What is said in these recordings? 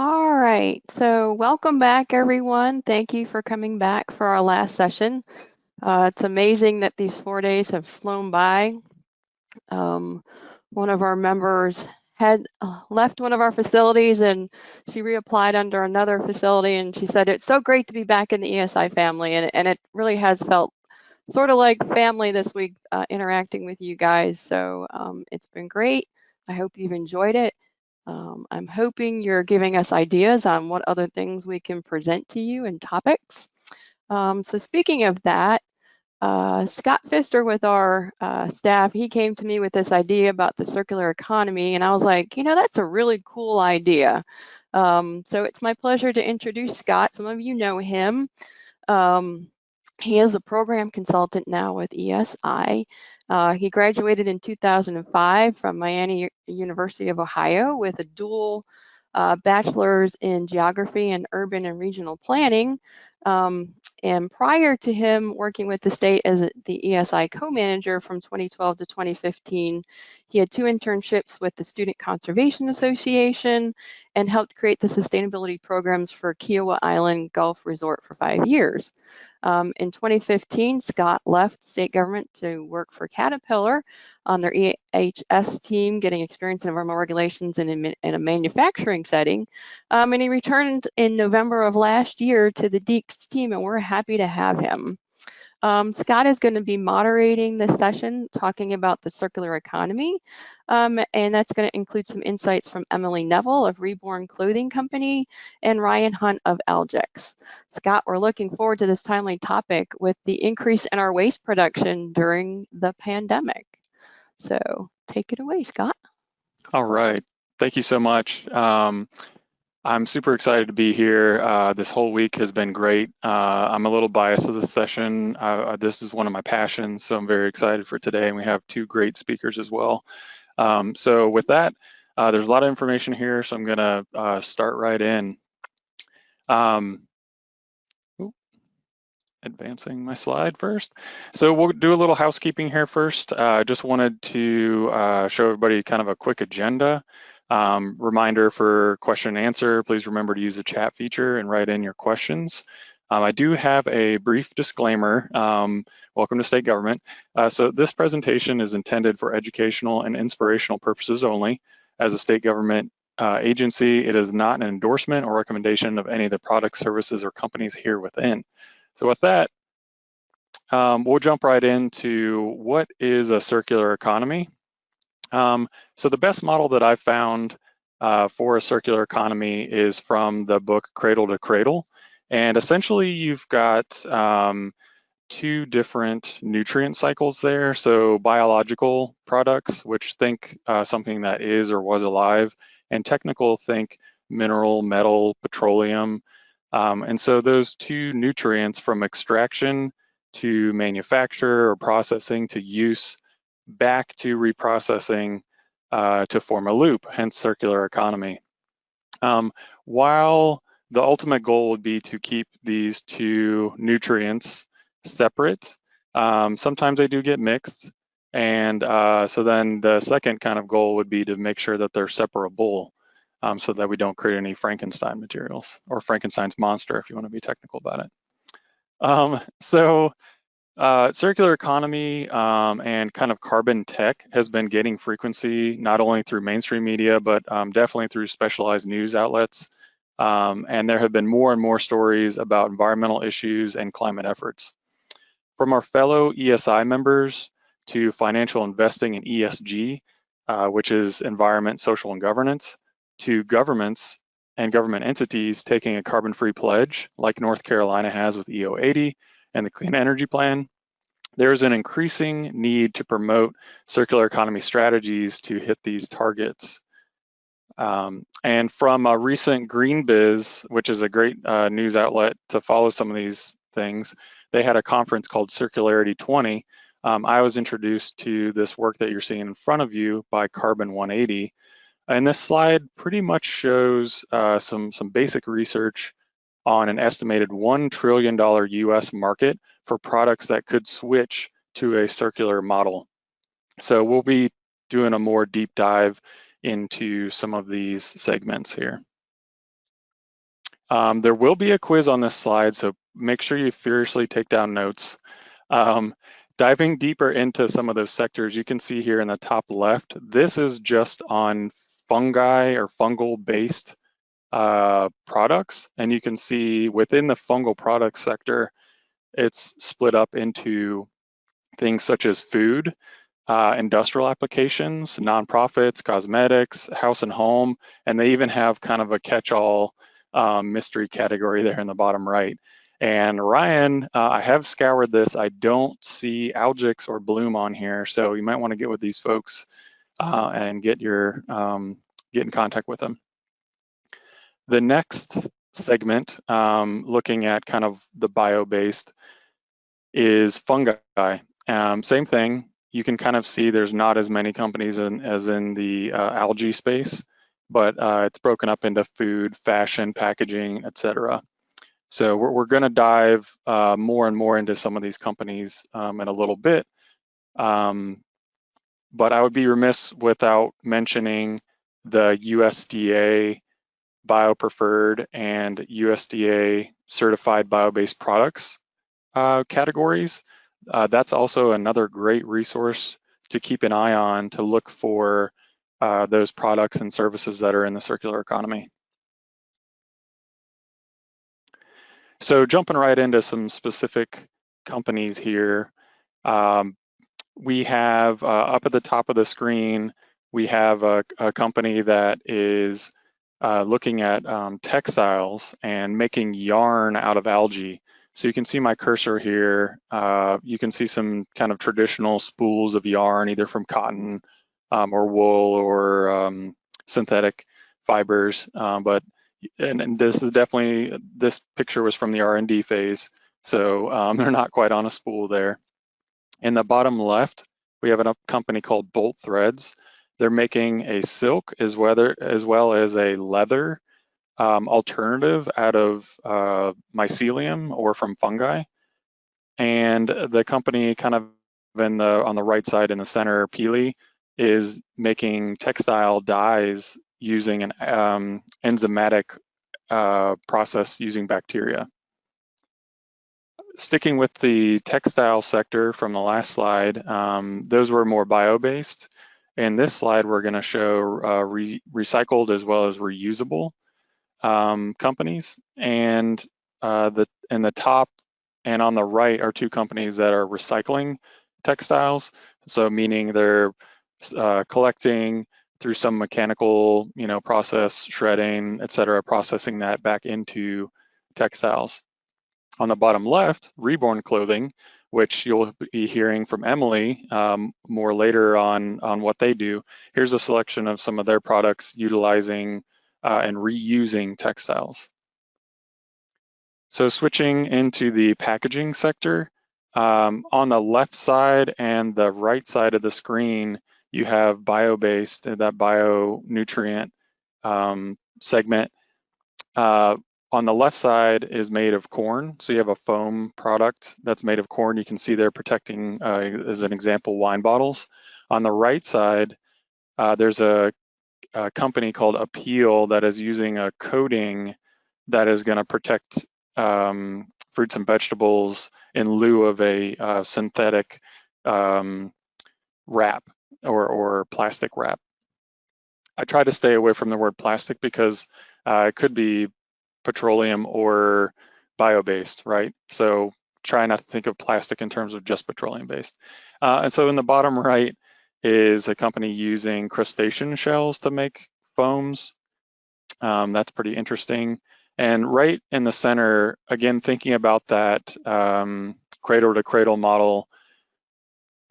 All right, so welcome back, everyone. Thank you for coming back for our last session. It's amazing that these 4 days have flown by. One of our members had left one of our facilities and she reapplied under another facility, and she said it's so great to be back in the ESI family, and it really has felt sort of like family this week, interacting with you guys. So it's been great. I hope you've enjoyed it. I'm hoping you're giving us ideas on what other things we can present to you and topics. So speaking of that, Scott Pfister with our staff, he came to me with this idea about the circular economy, and I was like, that's a really cool idea. So it's my pleasure to introduce Scott. Some of you know him. Um, he is a program consultant now with ESI. He graduated in 2005 from Miami University of Ohio with a dual bachelor's in geography and urban and regional planning. Um, and prior to him working with the state as the ESI co-manager from 2012 to 2015, he had 2 internships with the Student Conservation Association and helped create the sustainability programs for Kiowa Island Golf Resort for 5 years. In 2015, Scott left state government to work for Caterpillar on their EHS team, getting experience in environmental regulations in a manufacturing setting. And he returned in November of last year to the Deeks team, and we're happy to have him. Scott is going to be moderating this session, talking about the circular economy, and that's going to include some insights from Emily Neville of Reborn Clothing Company and Ryan Hunt of Algex. Scott, we're looking forward to this timely topic with the increase in our waste production during the pandemic. So take it away, Scott. All right. Thank you so much. I'm super excited to be here. This whole week has been great. I'm a little biased to this session. This is one of my passions, so I'm very excited for today. And we have 2 great speakers as well. So with that, there's a lot of information here, so I'm going to start right in. Advancing my slide first. So we'll do a little housekeeping here first. Just wanted to show everybody kind of a quick agenda. Reminder for question and answer, please remember to use the chat feature and write in your questions. I do have a brief disclaimer. Welcome to state government. So this presentation is intended for educational and inspirational purposes only. As a state government agency, it is not an endorsement or recommendation of any of the products, services, or companies here within. So with that, we'll jump right into what is a circular economy. So the best model that I've found for a circular economy is from the book Cradle to Cradle. And essentially you've got 2 different nutrient cycles there. So biological products, which think something that is or was alive, and technical, think mineral, metal, petroleum. And so those 2 nutrients, from extraction to manufacture or processing to use back to reprocessing to form a loop, hence circular economy. While the ultimate goal would be to keep these 2 nutrients separate, sometimes they do get mixed. And so then the second kind of goal would be to make sure that they're separable. So that we don't create any Frankenstein materials, or Frankenstein's monster, if you want to be technical about it. Circular economy and kind of carbon tech has been gaining frequency, not only through mainstream media, but definitely through specialized news outlets. And there have been more and more stories about environmental issues and climate efforts. From our fellow ESI members to financial investing in ESG, which is environment, social, and governance, to governments and government entities taking a carbon-free pledge, like North Carolina has with EO80 and the Clean Energy Plan, there's an increasing need to promote circular economy strategies to hit these targets. And from a recent GreenBiz, which is a great news outlet to follow some of these things, they had a conference called Circularity 20. I was introduced to this work that you're seeing in front of you by Carbon 180. And this slide pretty much shows some basic research on an estimated $1 trillion US market for products that could switch to a circular model. So we'll be doing a more deep dive into some of these segments here. There will be a quiz on this slide, so make sure you furiously take down notes. Um, Diving deeper into some of those sectors, you can see here in the top left, this is just on fungi or fungal-based products. And you can see within the fungal product sector, it's split up into things such as food, industrial applications, nonprofits, cosmetics, house and home, and they even have kind of a catch-all mystery category there in the bottom right. And Ryan, I have scoured this. I don't see Algix or Bloom on here, so you might want to get with these folks and get in contact with them. The next segment, looking at kind of the bio-based, is fungi. Same thing. You can kind of see there's not as many companies as in the algae space, but it's broken up into food, fashion, packaging, etc. So we're going to dive more and more into some of these companies in a little bit. But I would be remiss without mentioning the USDA bio-preferred and USDA certified bio-based products categories. That's also another great resource to keep an eye on to look for those products and services that are in the circular economy. So jumping right into some specific companies here, we have up at the top of the screen, we have a company that is looking at textiles and making yarn out of algae. So you can see my cursor here. You can see some kind of traditional spools of yarn, either from cotton or wool or synthetic fibers. And this is definitely, this picture was from the R&D phase. So they're not quite on a spool there. In the bottom left, we have a company called Bolt Threads. They're making a silk as well as a leather alternative out of mycelium or from fungi. And the company kind of on the right side in the center, Peely, is making textile dyes using an enzymatic process using bacteria. Sticking with the textile sector from the last slide, those were more bio-based. In this slide, we're going to show recycled as well as reusable companies. And in the top and on the right are two companies that are recycling textiles. So meaning they're collecting through some mechanical, process, shredding, et cetera, processing that back into textiles. On the bottom left, Reborn Clothing, which you'll be hearing from Emily more later on what they do. Here's a selection of some of their products utilizing and reusing textiles. So switching into the packaging sector, on the left side and the right side of the screen, you have bio-based, that bio-nutrient segment. On the left side is made of corn. So you have a foam product that's made of corn. You can see they're protecting, as an example, wine bottles. On the right side, there's a company called Appeal that is using a coating that is going to protect fruits and vegetables in lieu of a synthetic wrap or plastic wrap. I try to stay away from the word plastic because it could be petroleum or bio-based, right? So try not to think of plastic in terms of just petroleum-based. And so in the bottom right is a company using crustacean shells to make foams. That's pretty interesting. And right in the center, again, thinking about that cradle to cradle model,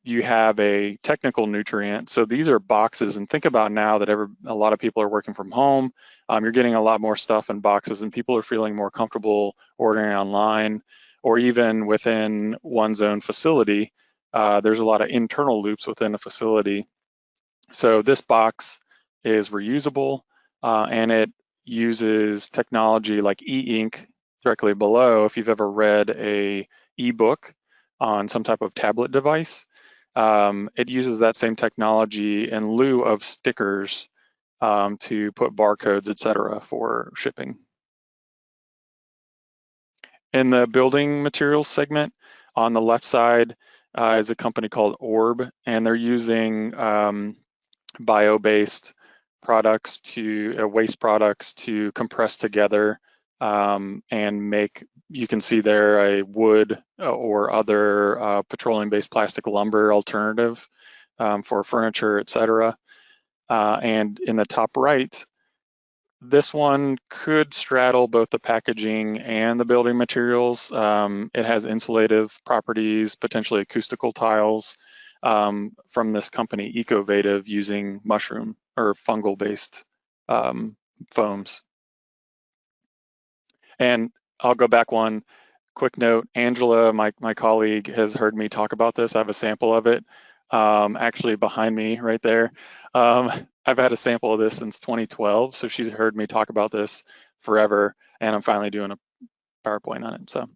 you have a technical nutrient. So these are boxes, and think about now that a lot of people are working from home. You're getting a lot more stuff in boxes, and people are feeling more comfortable ordering online or even within one's own facility. There's a lot of internal loops within a facility. So this box is reusable and it uses technology like e-ink directly below. If you've ever read a ebook on some type of tablet device, it uses that same technology in lieu of stickers to put barcodes, et cetera, for shipping. In the building materials segment, on the left side is a company called Orb, and they're using bio-based products waste products to compress together and make, you can see there, a wood or other petroleum-based plastic lumber alternative for furniture, etc. And in the top right, this one could straddle both the packaging and the building materials. It has insulative properties, potentially acoustical tiles from this company, Ecovative, using mushroom or fungal-based foams. And I'll go back one quick note. Angela, my colleague, has heard me talk about this. I have a sample of it actually behind me right there. I've had a sample of this since 2012, so she's heard me talk about this forever, and I'm finally doing a PowerPoint on it. So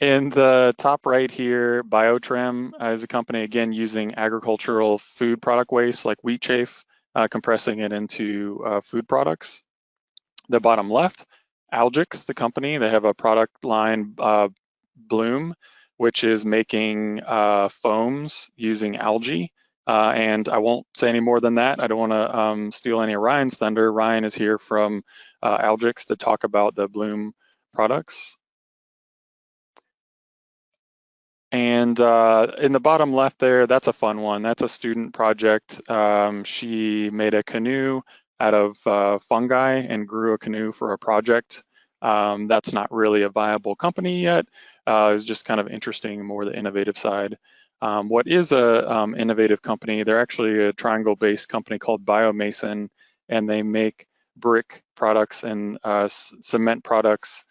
in the top right here, Biotrem is a company, again, using agricultural food product waste like wheat chaff, compressing it into food products. The bottom left, Algix, the company, they have a product line, Bloom, which is making foams using algae. And I won't say any more than that. I don't want to steal any of Ryan's thunder. Ryan is here from Algix to talk about the Bloom products. And in the bottom left there, that's a fun one. That's a student project. She made a canoe out of fungi and grew a canoe for a project. That's not really a viable company yet. It was just kind of interesting, more the innovative side. What is a innovative company? They're actually a Triangle-based company called Biomason, and they make brick products and cement products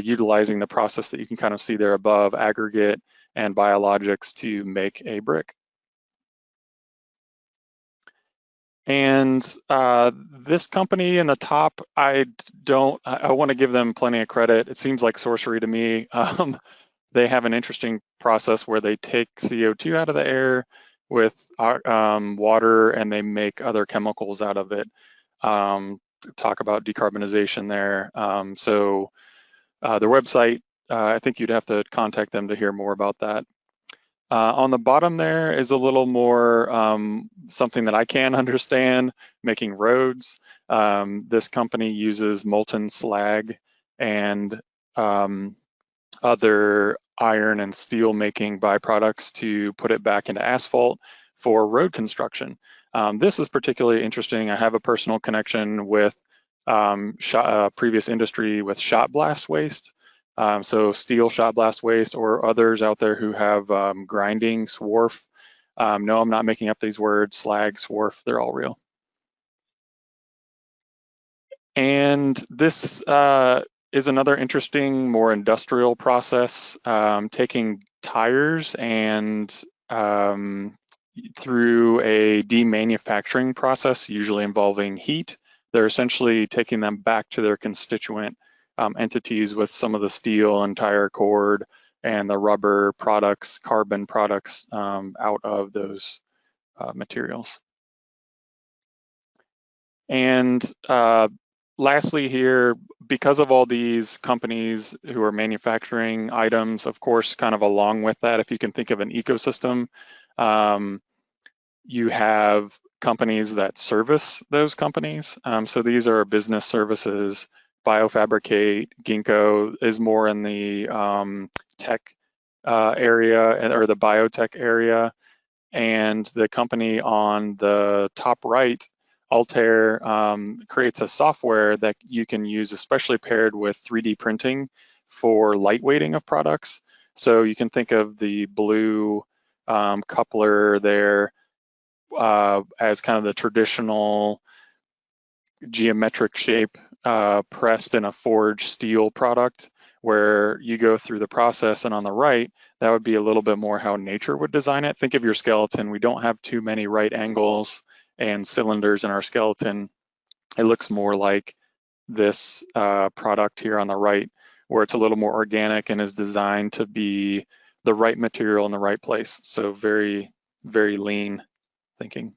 utilizing the process that you can kind of see there above, aggregate and biologics, to make a brick. And this company in the top, I want to give them plenty of credit. It seems like sorcery to me. They have an interesting process where they take CO2 out of the air with water, and they make other chemicals out of it. Talk about decarbonization there. So their website, I think you'd have to contact them to hear more about that. On the bottom there is a little more something that I can understand, making roads. This company uses molten slag and other iron and steel making byproducts to put it back into asphalt for road construction. This is particularly interesting. I have a personal connection with previous industry with shot blast waste. So steel shot blast waste, or others out there who have grinding swarf. No, I'm not making up these words, slag, swarf, they're all real. And this is another interesting, more industrial process, taking tires and through a demanufacturing process, usually involving heat, they're essentially taking them back to their constituent entities with some of the steel and tire cord and the rubber products, carbon products out of those materials. And lastly here, because of all these companies who are manufacturing items, of course, kind of along with that, if you can think of an ecosystem, you have companies that service those companies. So these are business services. Biofabricate, Ginkgo is more in the tech area, or the biotech area. And the company on the top right, Altair, creates a software that you can use, especially paired with 3D printing for lightweighting of products. So you can think of the blue coupler there as kind of the traditional geometric shape pressed in a forged steel product, where you go through the process. And on the right, that would be a little bit more how nature would design it. Think of your skeleton. We don't have too many right angles and cylinders in our skeleton. It looks more like this product here on the right, where it's a little more organic and is designed to be the right material in the right place. So very, very lean thinking.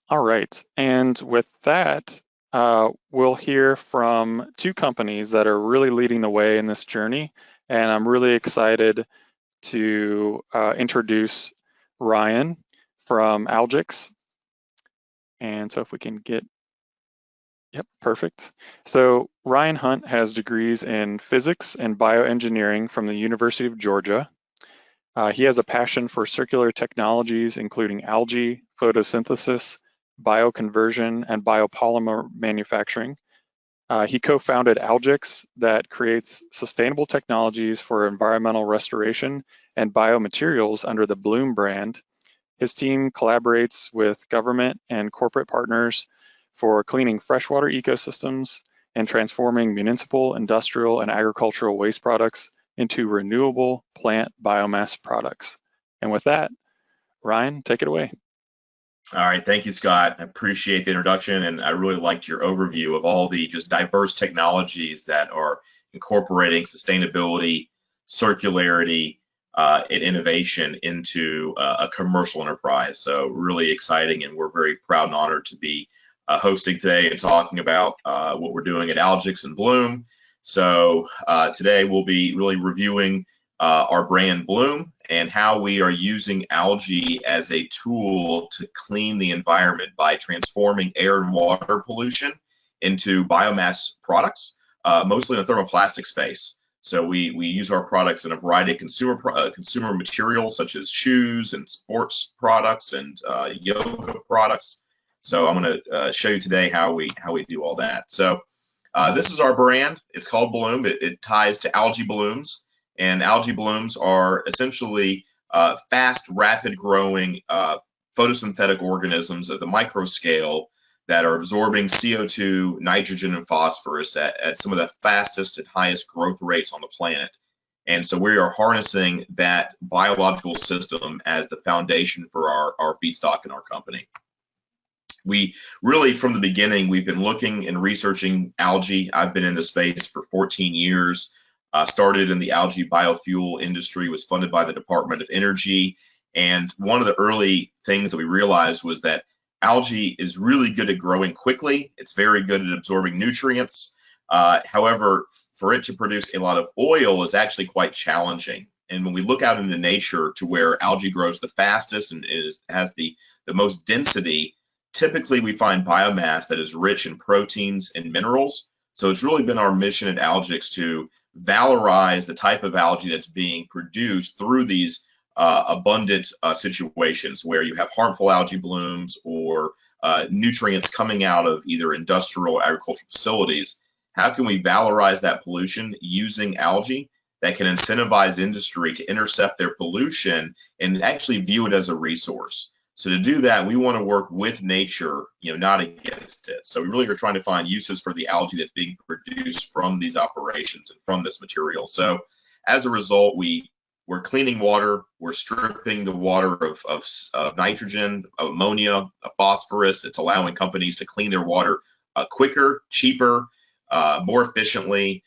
All right, and with that, we'll hear from two companies that are really leading the way in this journey, and I'm really excited to introduce Ryan from Algix. And so if we can get, yep, perfect. So Ryan Hunt has degrees in physics and bioengineering from the University of Georgia. He has a passion for circular technologies, including algae, photosynthesis, bioconversion, and biopolymer manufacturing. He co-founded Algix, that creates sustainable technologies for environmental restoration and biomaterials under the Bloom brand. His team collaborates with government and corporate partners for cleaning freshwater ecosystems and transforming municipal, industrial, and agricultural waste products into renewable plant biomass products. And with that, Ryan, take it away. All right, thank you, Scott. I appreciate the introduction, and I really liked your overview of all the just diverse technologies that are incorporating sustainability, circularity, and innovation into a commercial enterprise. So really exciting, and we're very proud and honored to be hosting today and talking about what we're doing at Algix and Bloom. So today we'll be really reviewing our brand Bloom and how we are using algae as a tool to clean the environment by transforming air and water pollution into biomass products, mostly in the thermoplastic space. So we use our products in a variety of consumer materials such as shoes and sports products and yoga products. So I'm going to show you today how we do all that. So this is our brand. It's called Bloom. It ties to algae blooms. And algae blooms are essentially fast, rapid-growing photosynthetic organisms at the micro scale that are absorbing CO2, nitrogen, and phosphorus at some of the fastest and highest growth rates on the planet. And so we are harnessing that biological system as the foundation for our feedstock in our company. We really, from the beginning, we've been looking and researching algae. I've been in the space for 14 years. Started in the algae biofuel industry, was funded by the Department of Energy. And one of the early things that we realized was that algae is really good at growing quickly. It's very good at absorbing nutrients. However, for it to produce a lot of oil is actually quite challenging. And when we look out into nature to where algae grows the fastest and has the most density, typically we find biomass that is rich in proteins and minerals. So it's really been our mission at Algix to valorize the type of algae that's being produced through these abundant situations where you have harmful algae blooms or nutrients coming out of either industrial or agricultural facilities. How can we valorize that pollution using algae that can incentivize industry to intercept their pollution and actually view it as a resource? So to do that, we want to work with nature, not against it. So we really are trying to find uses for the algae that's being produced from these operations and from this material. So as a result, we're cleaning water, we're stripping the water of nitrogen, of ammonia, of phosphorus. It's allowing companies to clean their water quicker, cheaper, more efficiently.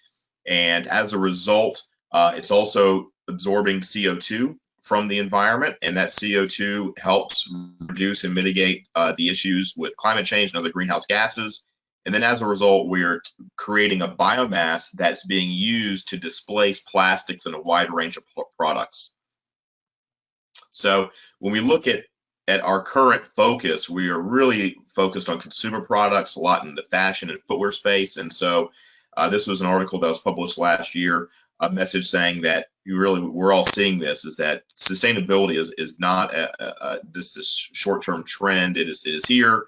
And as a result, it's also absorbing CO2 from the environment, and that CO2 helps reduce and mitigate the issues with climate change and other greenhouse gases. And then as a result, we're creating a biomass that's being used to displace plastics in a wide range of products. So when we look at our current focus, we are really focused on consumer products, a lot in the fashion and footwear space. And so this was an article that was published last year, a message saying that we're all seeing this, is that sustainability is not this short-term trend. It is here.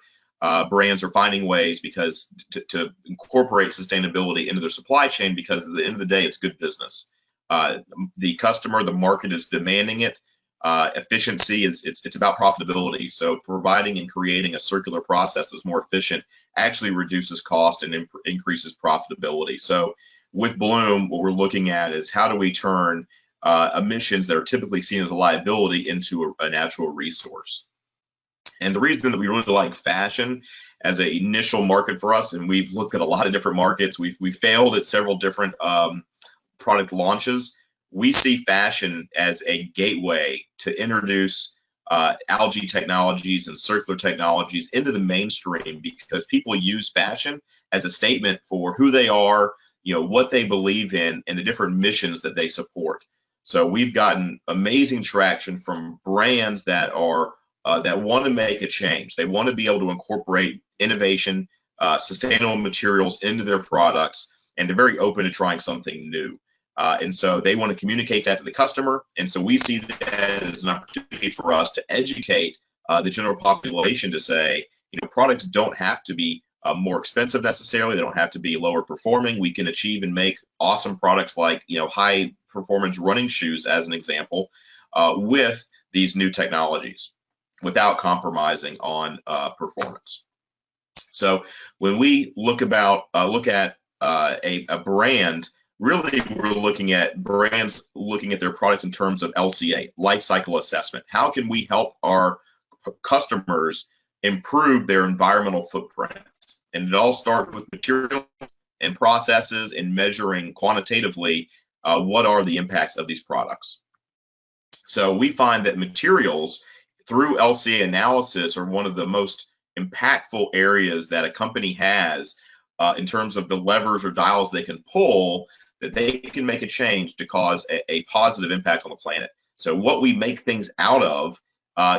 Brands are finding ways to incorporate sustainability into their supply chain, because at the end of the day, it's good business. The customer, the market is demanding it. Efficiency it's about profitability. So providing and creating a circular process that's more efficient actually reduces cost and increases profitability. So with Bloom, what we're looking at is how do we turn emissions that are typically seen as a liability into a natural resource. And the reason that we really like fashion as an initial market for us, and we've looked at a lot of different markets, we've failed at several different product launches. We see fashion as a gateway to introduce algae technologies and circular technologies into the mainstream, because people use fashion as a statement for who they are, what they believe in, and the different missions that they support. So we've gotten amazing traction from brands that are that want to make a change. They want to be able to incorporate innovation, sustainable materials into their products, and they're very open to trying something new. And so they want to communicate that to the customer. And so we see that as an opportunity for us to educate the general population to say, products don't have to be more expensive necessarily. They don't have to be lower performing. We can achieve and make awesome products like, high performance running shoes, as an example, with these new technologies without compromising on performance. So when we look at a brand, really, we're looking at brands looking at their products in terms of LCA, life cycle assessment. How can we help our customers improve their environmental footprint? And it all starts with materials and processes and measuring quantitatively what are the impacts of these products. So we find that materials through LCA analysis are one of the most impactful areas that a company has in terms of the levers or dials they can pull, that they can make a change to cause a positive impact on the planet. So what we make things out of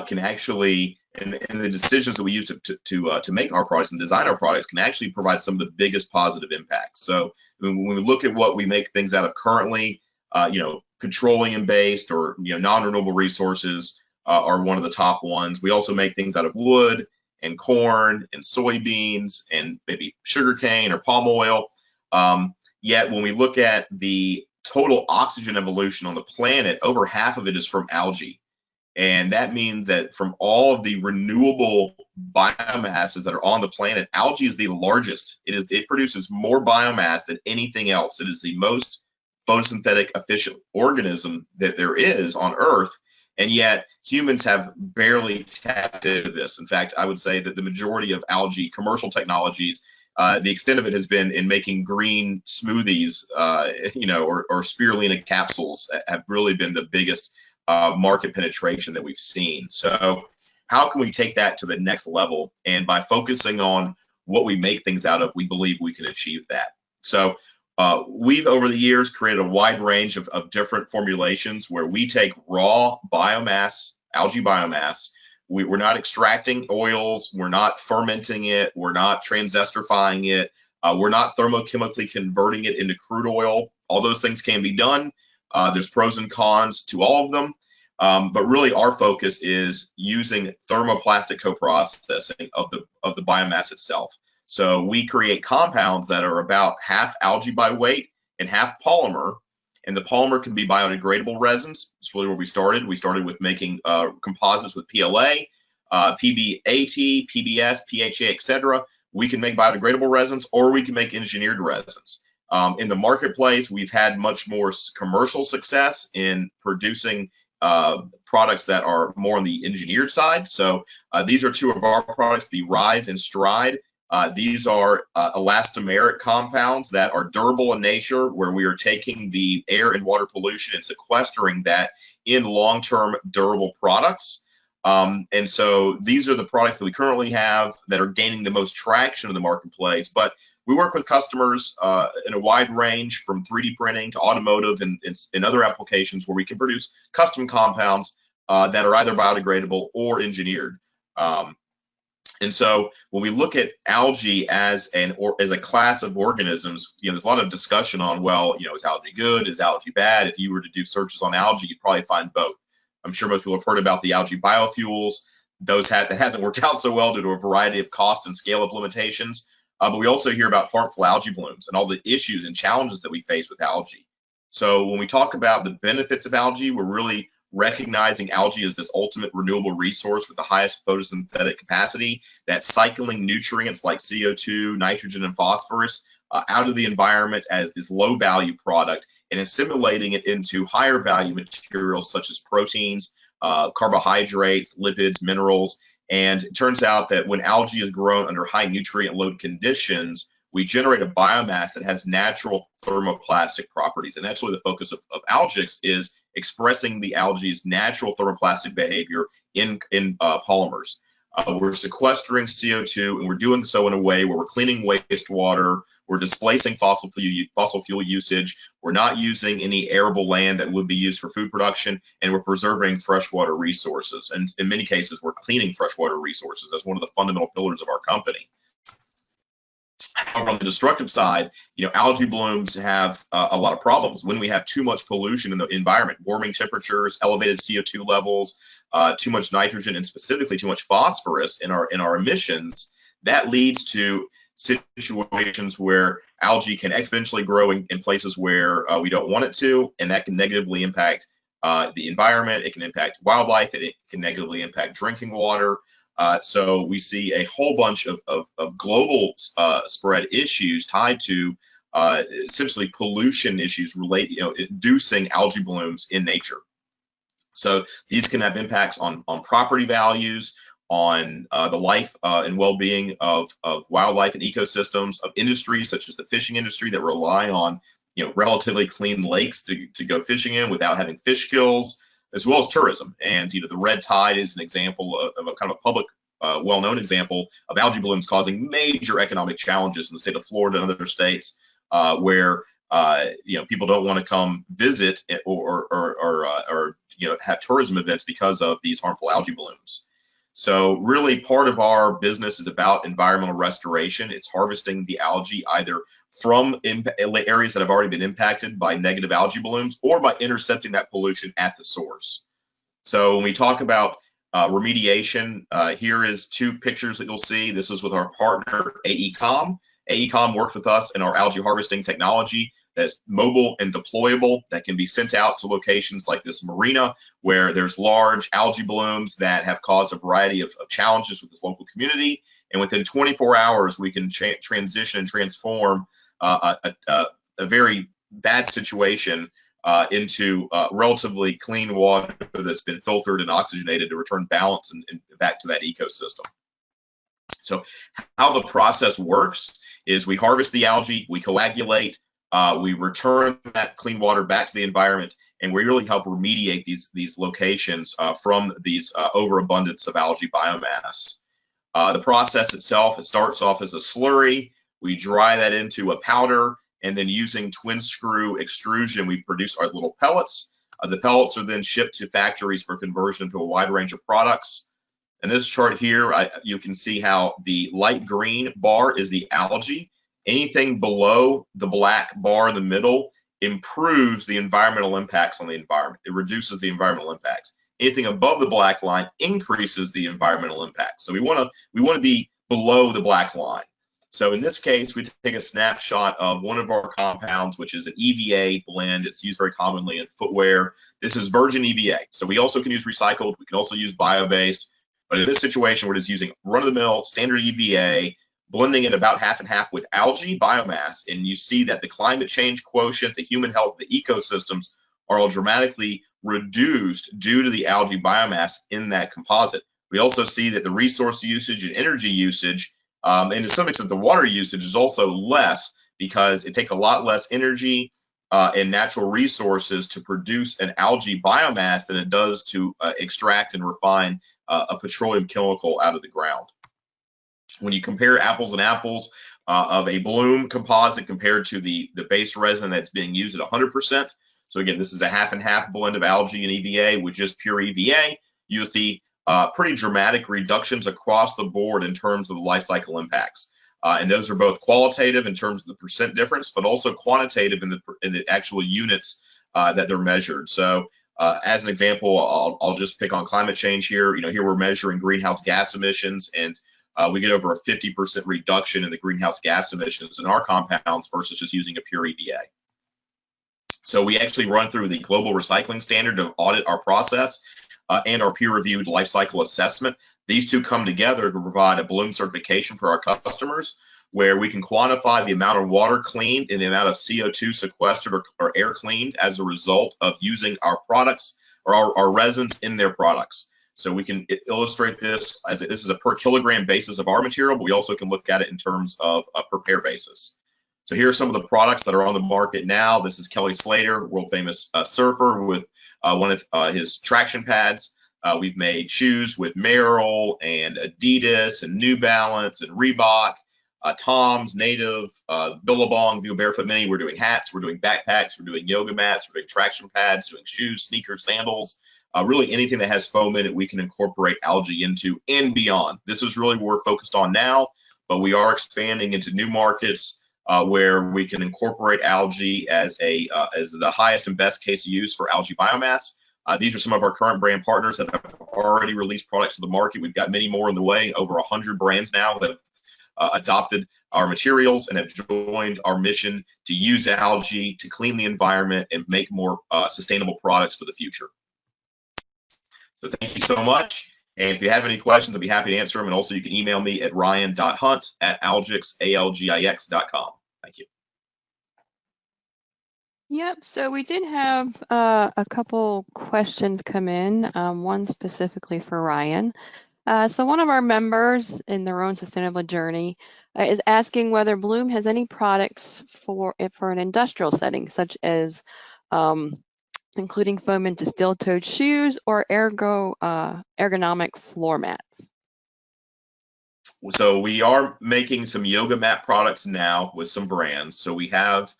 can actually, and the decisions that we use to make our products and design our products can actually provide some of the biggest positive impacts. So when we look at what we make things out of currently, petroleum-based or non-renewable resources are one of the top ones. We also make things out of wood and corn and soybeans and maybe sugarcane or palm oil. Yet when we look at the total oxygen evolution on the planet, over half of it is from algae. And that means that from all of the renewable biomasses that are on the planet, algae is the largest. It produces more biomass than anything else. It is the most photosynthetic efficient organism that there is on Earth. And yet humans have barely tapped into this. In fact, I would say that the majority of algae commercial technologies, the extent of it has been in making green smoothies, or spirulina capsules have really been the biggest market penetration that we've seen. So how can we take that to the next level? And by focusing on what we make things out of, we believe we can achieve that. So we've, over the years, created a wide range of different formulations where we take raw biomass, algae biomass. We're not extracting oils. We're not fermenting it. We're not transesterifying it. We're not thermochemically converting it into crude oil. All those things can be done. There's pros and cons to all of them. But really, our focus is using thermoplastic coprocessing of the biomass itself. So we create compounds that are about half algae by weight and half polymer. And the polymer can be biodegradable resins. That's really where we started. We started with making composites with PLA, PBAT, PBS, PHA, etc. We can make biodegradable resins, or we can make engineered resins. In the marketplace, we've had much more commercial success in producing products that are more on the engineered side. So these are two of our products, the Rise and Stride. These are elastomeric compounds that are durable in nature, where we are taking the air and water pollution and sequestering that in long-term durable products. And so these are the products that we currently have that are gaining the most traction in the marketplace. But we work with customers in a wide range, from 3D printing to automotive and other applications, where we can produce custom compounds that are either biodegradable or engineered. And so when we look at algae as a class of organisms, there's a lot of discussion on, well, is algae good? Is algae bad? If you were to do searches on algae, you'd probably find both. I'm sure most people have heard about the algae biofuels. That hasn't worked out so well due to a variety of cost and scale-up limitations. But we also hear about harmful algae blooms and all the issues and challenges that we face with algae. So when we talk about the benefits of algae, we're really recognizing algae as this ultimate renewable resource with the highest photosynthetic capacity, that's cycling nutrients like CO2, nitrogen, and phosphorus out of the environment as this low value product, and assimilating it into higher value materials such as proteins, carbohydrates, lipids, minerals. And it turns out that when algae is grown under high nutrient load conditions, we generate a biomass that has natural thermoplastic properties. And that's really the focus of Algix, is expressing the algae's natural thermoplastic behavior in polymers. We're sequestering CO2, and we're doing so in a way where we're cleaning wastewater, we're displacing fossil fuel usage, we're not using any arable land that would be used for food production, and we're preserving freshwater resources. And in many cases, we're cleaning freshwater resources. That's one of the fundamental pillars of our company. However, on the destructive side, algae blooms have a lot of problems. When we have too much pollution in the environment, warming temperatures, elevated CO2 levels, too much nitrogen, and specifically too much phosphorus in our emissions, that leads to situations where algae can exponentially grow in places where we don't want it to, and that can negatively impact the environment. It can impact wildlife. It can negatively impact drinking water. So we see a whole bunch of global spread issues tied to essentially pollution issues inducing algae blooms in nature. So these can have impacts on property values, on the life and well-being of wildlife and ecosystems, of industries such as the fishing industry that rely on relatively clean lakes to go fishing in without having fish kills, as well as tourism. And the red tide is an example of a kind of a public, well-known example of algae blooms causing major economic challenges in the state of Florida and other states where people don't want to come visit or have tourism events because of these harmful algae blooms. So really part of our business is about environmental restoration. It's harvesting the algae either from areas that have already been impacted by negative algae blooms or by intercepting that pollution at the source. So when we talk about remediation, here is two pictures that you'll see. This is with our partner AECOM. AECOM works with us in our algae harvesting technology that's mobile and deployable, that can be sent out to locations like this marina where there's large algae blooms that have caused a variety of challenges with this local community. And within 24 hours, we can transition and transform a very bad situation into relatively clean water that's been filtered and oxygenated to return balance and back to that ecosystem. So how the process works is we harvest the algae, we coagulate, we return that clean water back to the environment, and we really help remediate these locations from these overabundance of algae biomass. The process itself, it starts off as a slurry. We dry that into a powder, and then using twin screw extrusion, we produce our little pellets. The pellets are then shipped to factories for conversion to a wide range of products. In this chart here, you can see how the light green bar is the algae. Anything below the black bar in the middle improves the environmental impacts on the environment. It reduces the environmental impacts. Anything above the black line increases the environmental impact. So we want to be below the black line. So in this case, we take a snapshot of one of our compounds, which is an EVA blend. It's used very commonly in footwear. This is virgin EVA. So we also can use recycled. We can also use bio-based. But in this situation, we're just using run-of-the-mill standard EVA, blending it about half and half with algae biomass. And you see that the climate change quotient, the human health, the ecosystems are all dramatically reduced due to the algae biomass in that composite. We also see that the resource usage and energy usage, and to some extent the water usage, is also less because it takes a lot less energy and natural resources to produce an algae biomass than it does to extract and refine a petroleum chemical out of the ground. When you compare apples and apples of a bloom composite compared to the base resin that's being used at 100%, so again, this is a half and half blend of algae and EVA with just pure EVA, you'll see pretty dramatic reductions across the board in terms of the life cycle impacts. And those are both qualitative in terms of the percent difference, but also quantitative in the actual units that they're measured. So as an example, I'll just pick on climate change here. Here we're measuring greenhouse gas emissions, and we get over a 50% reduction in the greenhouse gas emissions in our compounds versus just using a pure EVA. So we actually run through the global recycling standard to audit our process and our peer-reviewed life cycle assessment. These two come together to provide a bloom certification for our customers, where we can quantify the amount of water cleaned and the amount of CO2 sequestered or air cleaned as a result of using our products or our resins in their products. So we can illustrate this as this is a per kilogram basis of our material, but we also can look at it in terms of a per pair basis. So here are some of the products that are on the market now. This is Kelly Slater, world famous surfer, with one of his traction pads. We've made shoes with Merrell and Adidas and New Balance and Reebok, Tom's, Native, Billabong, View Barefoot Mini. We're doing hats, we're doing backpacks, we're doing yoga mats, we're doing traction pads, doing shoes, sneakers, sandals. Really anything that has foam in it, we can incorporate algae into and beyond. This is really what we're focused on now, but we are expanding into new markets where we can incorporate algae as the highest and best case use for algae biomass. These are some of our current brand partners that have already released products to the market. We've got many more on the way. Over 100 brands now that have adopted our materials and have joined our mission to use algae to clean the environment and make more sustainable products for the future. So thank you so much. And if you have any questions, I'll be happy to answer them. And also you can email me at ryan.hunt@algix.com. Thank you. Yep, so we did have a couple questions come in, one specifically for Ryan. So one of our members in their own sustainable journey is asking whether Bloom has any products for an industrial setting, such as including foam into steel-toed shoes or ergonomic floor mats. So we are making some yoga mat products now with some brands. So we have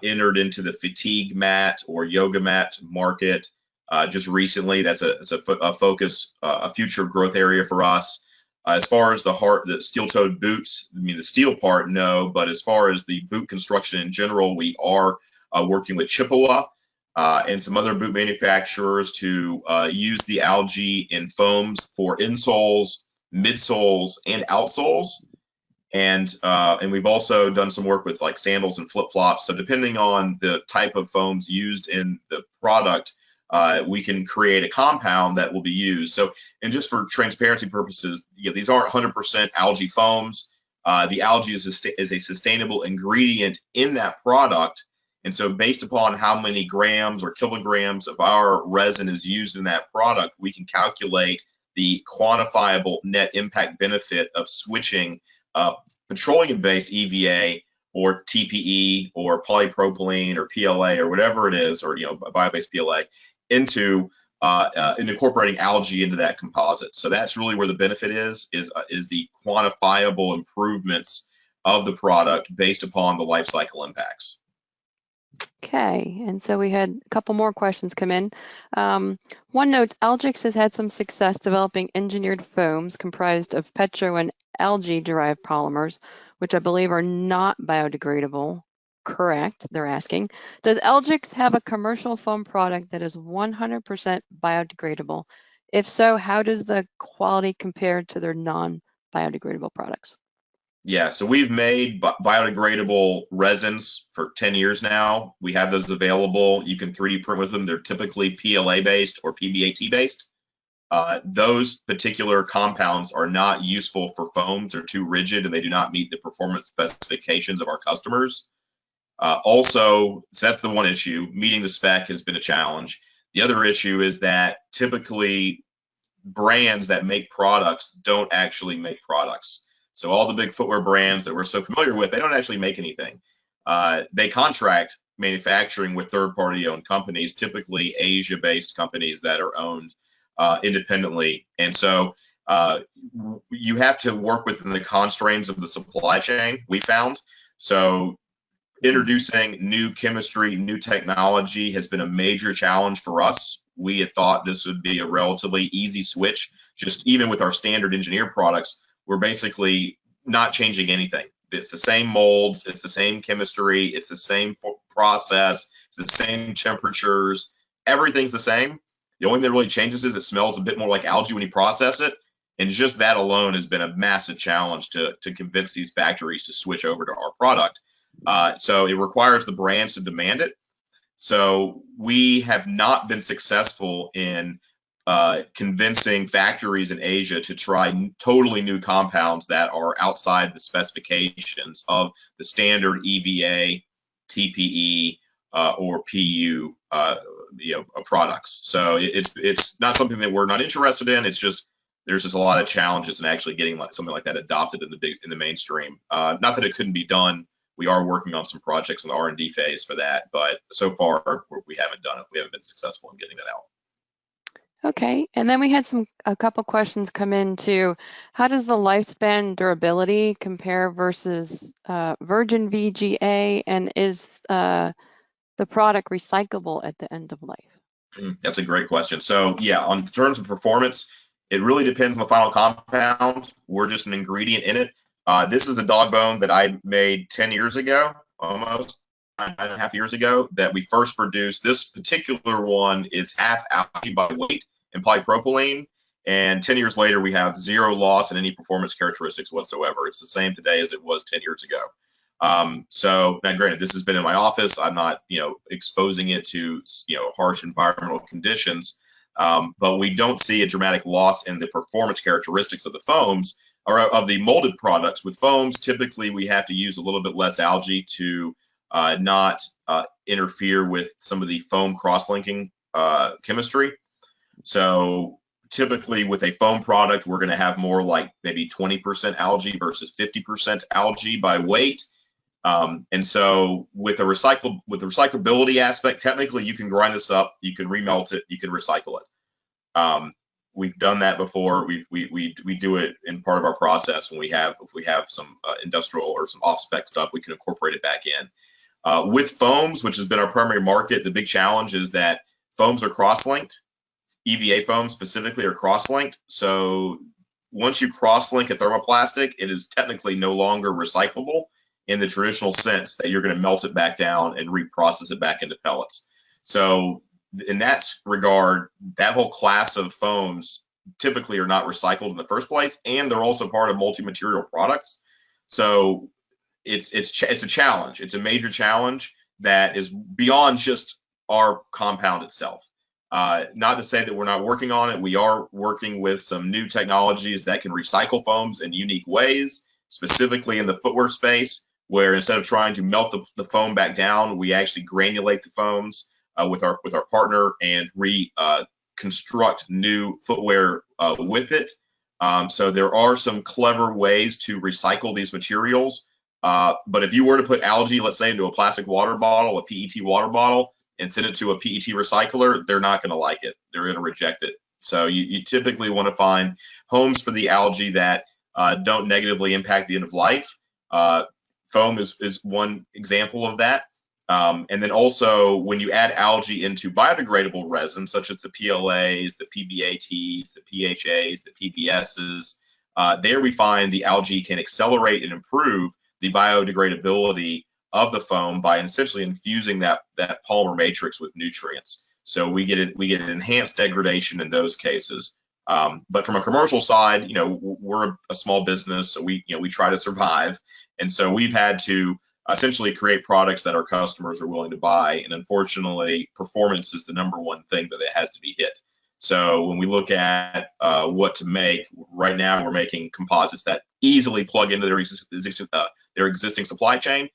entered into the fatigue mat or yoga mat market just recently. That's a focus, a future growth area for us. As far as the steel-toed boots, I mean the steel part, no. But as far as the boot construction in general, we are working with Chippewa and some other boot manufacturers to use the algae in foams for insoles, midsoles, and outsoles. And we've also done some work with like sandals and flip-flops. So depending on the type of foams used in the product, we can create a compound that will be used. So, and just for transparency purposes, these aren't 100% algae foams. The algae is a sustainable ingredient in that product. And so based upon how many grams or kilograms of our resin is used in that product, we can calculate the quantifiable net impact benefit of switching petroleum-based EVA or TPE or polypropylene or PLA or whatever it is, or bio-based PLA, into incorporating algae into that composite. So that's really where the benefit is the quantifiable improvements of the product based upon the life cycle impacts. Okay, and so we had a couple more questions come in. One notes, Algix has had some success developing engineered foams comprised of petro and algae-derived polymers, which I believe are not biodegradable. Correct, they're asking. Does Algix have a commercial foam product that is 100% biodegradable? If so, how does the quality compare to their non-biodegradable products? Yeah, so we've made biodegradable resins for 10 years now. We have those available. You can 3D print with them. They're typically PLA based or PBAT based. Those particular compounds are not useful for foams. They're too rigid and they do not meet the performance specifications of our customers. Also, so that's the one issue. Meeting the spec has been a challenge. The other issue is that typically brands that make products don't actually make products. So all the big footwear brands that we're so familiar with, they don't actually make anything. They contract manufacturing with third-party owned companies, typically Asia-based companies that are owned independently. And so you have to work within the constraints of the supply chain, we found. So introducing new chemistry, new technology has been a major challenge for us. We had thought this would be a relatively easy switch. Just even with our standard engineered products, we're basically not changing anything. It's the same molds, it's the same chemistry, it's the same process, it's the same temperatures, everything's the same. The only thing that really changes is it smells a bit more like algae when you process it. And just that alone has been a massive challenge to convince these factories to switch over to our product. So it requires the brands to demand it. So we have not been successful in convincing factories in Asia to try totally new compounds that are outside the specifications of the standard EVA, TPE, or PU products. So it's not something that we're not interested in. It's just there's just a lot of challenges in actually getting something like that adopted in the mainstream. Not that it couldn't be done. We are working on some projects in the R&D phase for that, but so far we haven't done it. We haven't been successful in getting that out. Okay, and then we had a couple questions come in too. How does the lifespan durability compare versus virgin VGA, and is the product recyclable at the end of life? That's a great question. So yeah, on terms of performance, it really depends on the final compound. We're just an ingredient in it. This is a dog bone that I made 10 years ago, almost 9.5 years ago, that we first produced. This particular one is half algae by weight in polypropylene, and 10 years later, we have zero loss in any performance characteristics whatsoever. It's the same today as it was 10 years ago. So now, granted, this has been in my office. I'm not, exposing it to, harsh environmental conditions, but we don't see a dramatic loss in the performance characteristics of the foams or of the molded products. With foams, typically we have to use a little bit less algae to not interfere with some of the foam cross-linking chemistry. So typically with a foam product, we're going to have more like maybe 20% algae versus 50% algae by weight. And so with the recyclability aspect, technically you can grind this up, you can remelt it, you can recycle it. We've done that before. We do it in part of our process when if we have some industrial or some off-spec stuff, we can incorporate it back in. With foams, which has been our primary market, the big challenge is that foams are cross-linked. EVA foams specifically are cross-linked. So once you cross-link a thermoplastic, it is technically no longer recyclable in the traditional sense that you're going to melt it back down and reprocess it back into pellets. So in that regard, that whole class of foams typically are not recycled in the first place, and they're also part of multi-material products. So it's a challenge. It's a major challenge that is beyond just our compound itself. Not to say that we're not working on it. We are working with some new technologies that can recycle foams in unique ways, specifically in the footwear space, where instead of trying to melt the foam back down, we actually granulate the foams with our partner and reconstruct new footwear with it. So there are some clever ways to recycle these materials. But if you were to put algae, let's say, into a plastic water bottle, a PET water bottle, and send it to a PET recycler, they're not going to like it. They're going to reject it. So you typically want to find homes for the algae that don't negatively impact the end of life. Foam is one example of that. And then also when you add algae into biodegradable resins, such as the PLAs, the PBATs, the PHAs, the PBSs, there we find the algae can accelerate and improve the biodegradability of the foam by essentially infusing that polymer matrix with nutrients. So we get an enhanced degradation in those cases. But from a commercial side, we're a small business, so we try to survive, and so we've had to essentially create products that our customers are willing to buy. And unfortunately, performance is the number one thing that it has to be hit. So when we look at what to make right now, we're making composites that easily plug into their existing supply chain.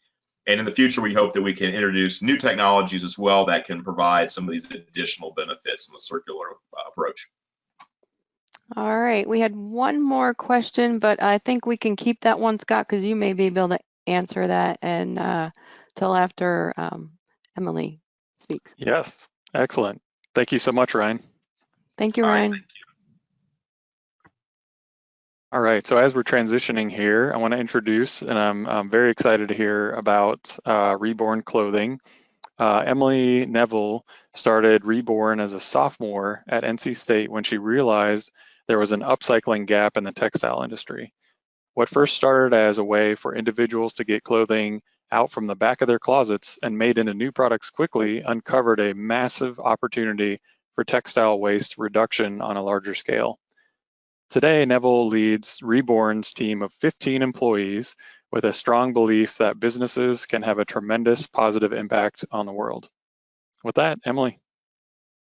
And in the future, we hope that we can introduce new technologies as well that can provide some of these additional benefits in the circular approach. All right, we had one more question, but I think we can keep that one, Scott, because you may be able to answer that and till after Emily speaks. Yes, excellent. Thank you so much, Ryan. Thank you, Ryan. Thank you. All right, so as we're transitioning here, I want to introduce, and I'm very excited to hear about Reborn Clothing. Emily Neville started Reborn as a sophomore at NC State when she realized there was an upcycling gap in the textile industry. What first started as a way for individuals to get clothing out from the back of their closets and made into new products quickly uncovered a massive opportunity for textile waste reduction on a larger scale. Today, Neville leads Reborn's team of 15 employees with a strong belief that businesses can have a tremendous positive impact on the world. With that, Emily.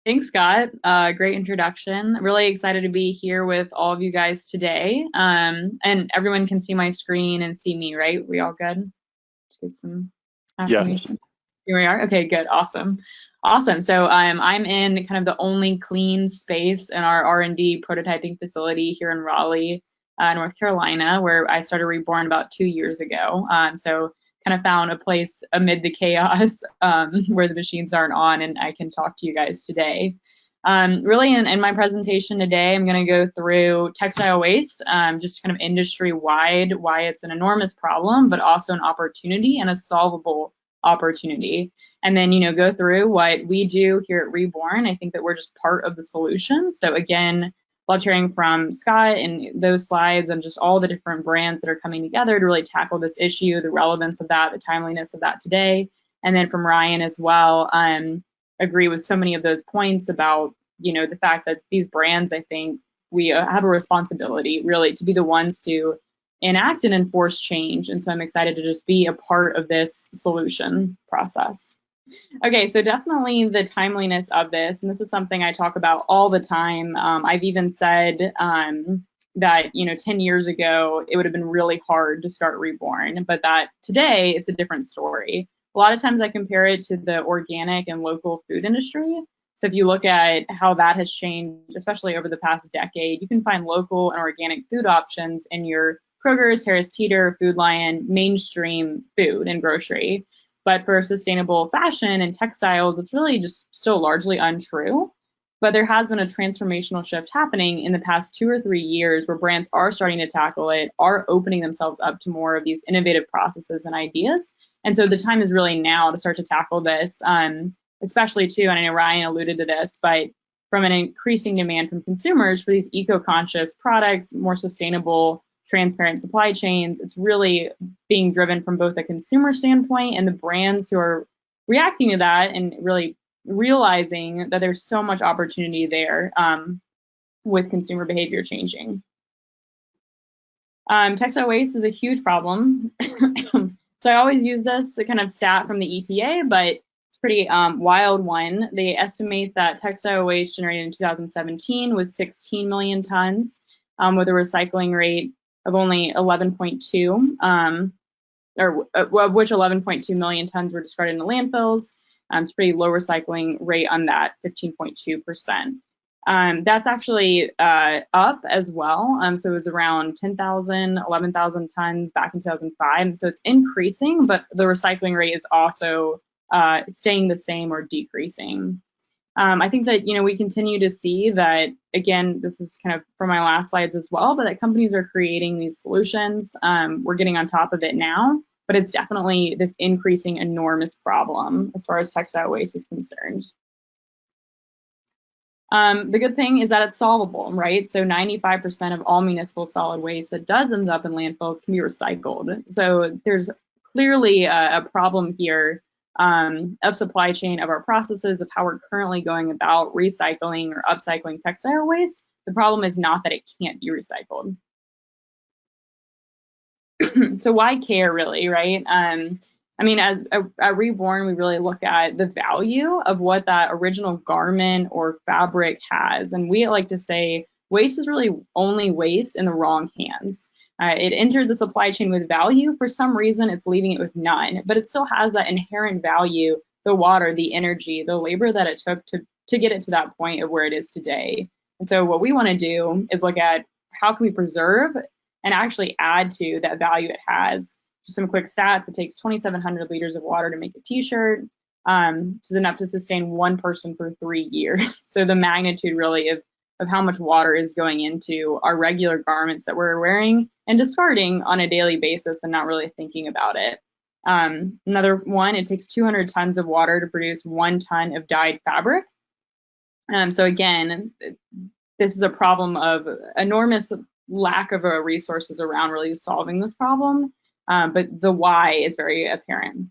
Thanks, Scott. Great introduction. Really excited to be here with all of you guys today. And everyone can see my screen and see me, right? We all good? Let's get some affirmation. Yes. Here we are. Okay, good. Awesome. Awesome. So I'm in kind of the only clean space in our R&D prototyping facility here in Raleigh, North Carolina, where I started Reborn about 2 years ago. So kind of found a place amid the chaos where the machines aren't on, and I can talk to you guys today. Really, in my presentation today, I'm going to go through textile waste, just kind of industry-wide, why it's an enormous problem, but also an opportunity and a solvable opportunity. And then, go through what we do here at Reborn. I think that we're just part of the solution. So again, love hearing from Scott and those slides and just all the different brands that are coming together to really tackle this issue, the relevance of that, the timeliness of that today. And then from Ryan as well, agree with so many of those points about, the fact that these brands, I think we have a responsibility really to be the ones to enact and enforce change. And so I'm excited to just be a part of this solution process. Okay, so definitely the timeliness of this, and this is something I talk about all the time. I've even said that 10 years ago it would have been really hard to start Reborn, but that today it's a different story. A lot of times I compare it to the organic and local food industry. So if you look at how that has changed, especially over the past decade, you can find local and organic food options in your Kroger's, Harris Teeter, Food Lion, mainstream food and grocery. But for sustainable fashion and textiles, it's really just still largely untrue. But there has been a transformational shift happening in the past 2 or 3 years where brands are starting to tackle it, are opening themselves up to more of these innovative processes and ideas. And so the time is really now to start to tackle this, especially too, and I know Ryan alluded to this, but from an increasing demand from consumers for these eco-conscious products, more sustainable, transparent supply chains. It's really being driven from both a consumer standpoint and the brands who are reacting to that and really realizing that there's so much opportunity there with consumer behavior changing. Textile waste is a huge problem. So I always use this kind of stat from the EPA, but it's a pretty wild one. They estimate that textile waste generated in 2017 was 16 million tons with a recycling rate of only 11.2, of which 11.2 million tons were discarded in the landfills. It's a pretty low recycling rate on that, 15.2%. That's actually up as well. So it was around 10,000, 11,000 tons back in 2005. So it's increasing, but the recycling rate is also staying the same or decreasing. I think that, we continue to see that, again, this is kind of from my last slides as well, but that companies are creating these solutions. We're getting on top of it now, but it's definitely this increasing enormous problem as far as textile waste is concerned. The good thing is that it's solvable, right? So 95% of all municipal solid waste that does end up in landfills can be recycled. So there's clearly a problem here of supply chain, of our processes, of how we're currently going about recycling or upcycling textile waste. The problem is not that it can't be recycled. So why care, really, right? I mean, at Reborn, we really look at the value of what that original garment or fabric has. And we like to say waste is really only waste in the wrong hands. It entered the supply chain with value. For some reason, it's leaving it with none, but it still has that inherent value, the water, the energy, the labor that it took to get it to that point of where it is today. And so what we want to do is look at how can we preserve and actually add to that value it has. Just some quick stats, it takes 2,700 liters of water to make a t-shirt, which is enough to sustain one person for 3 years. So the magnitude really of how much water is going into our regular garments that we're wearing and discarding on a daily basis and not really thinking about it. Another one, it takes 200 tons of water to produce 1 ton of dyed fabric. So again, this is a problem of enormous lack of resources around really solving this problem, but the why is very apparent.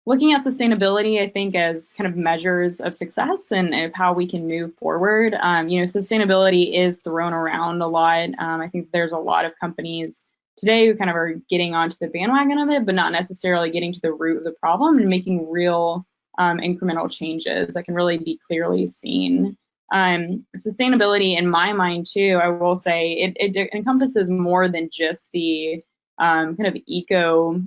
Looking at sustainability, I think, as kind of measures of success and of how we can move forward. Sustainability is thrown around a lot. I think there's a lot of companies today who kind of are getting onto the bandwagon of it, but not necessarily getting to the root of the problem and making real incremental changes that can really be clearly seen. Sustainability, in my mind, too, I will say it encompasses more than just the kind of eco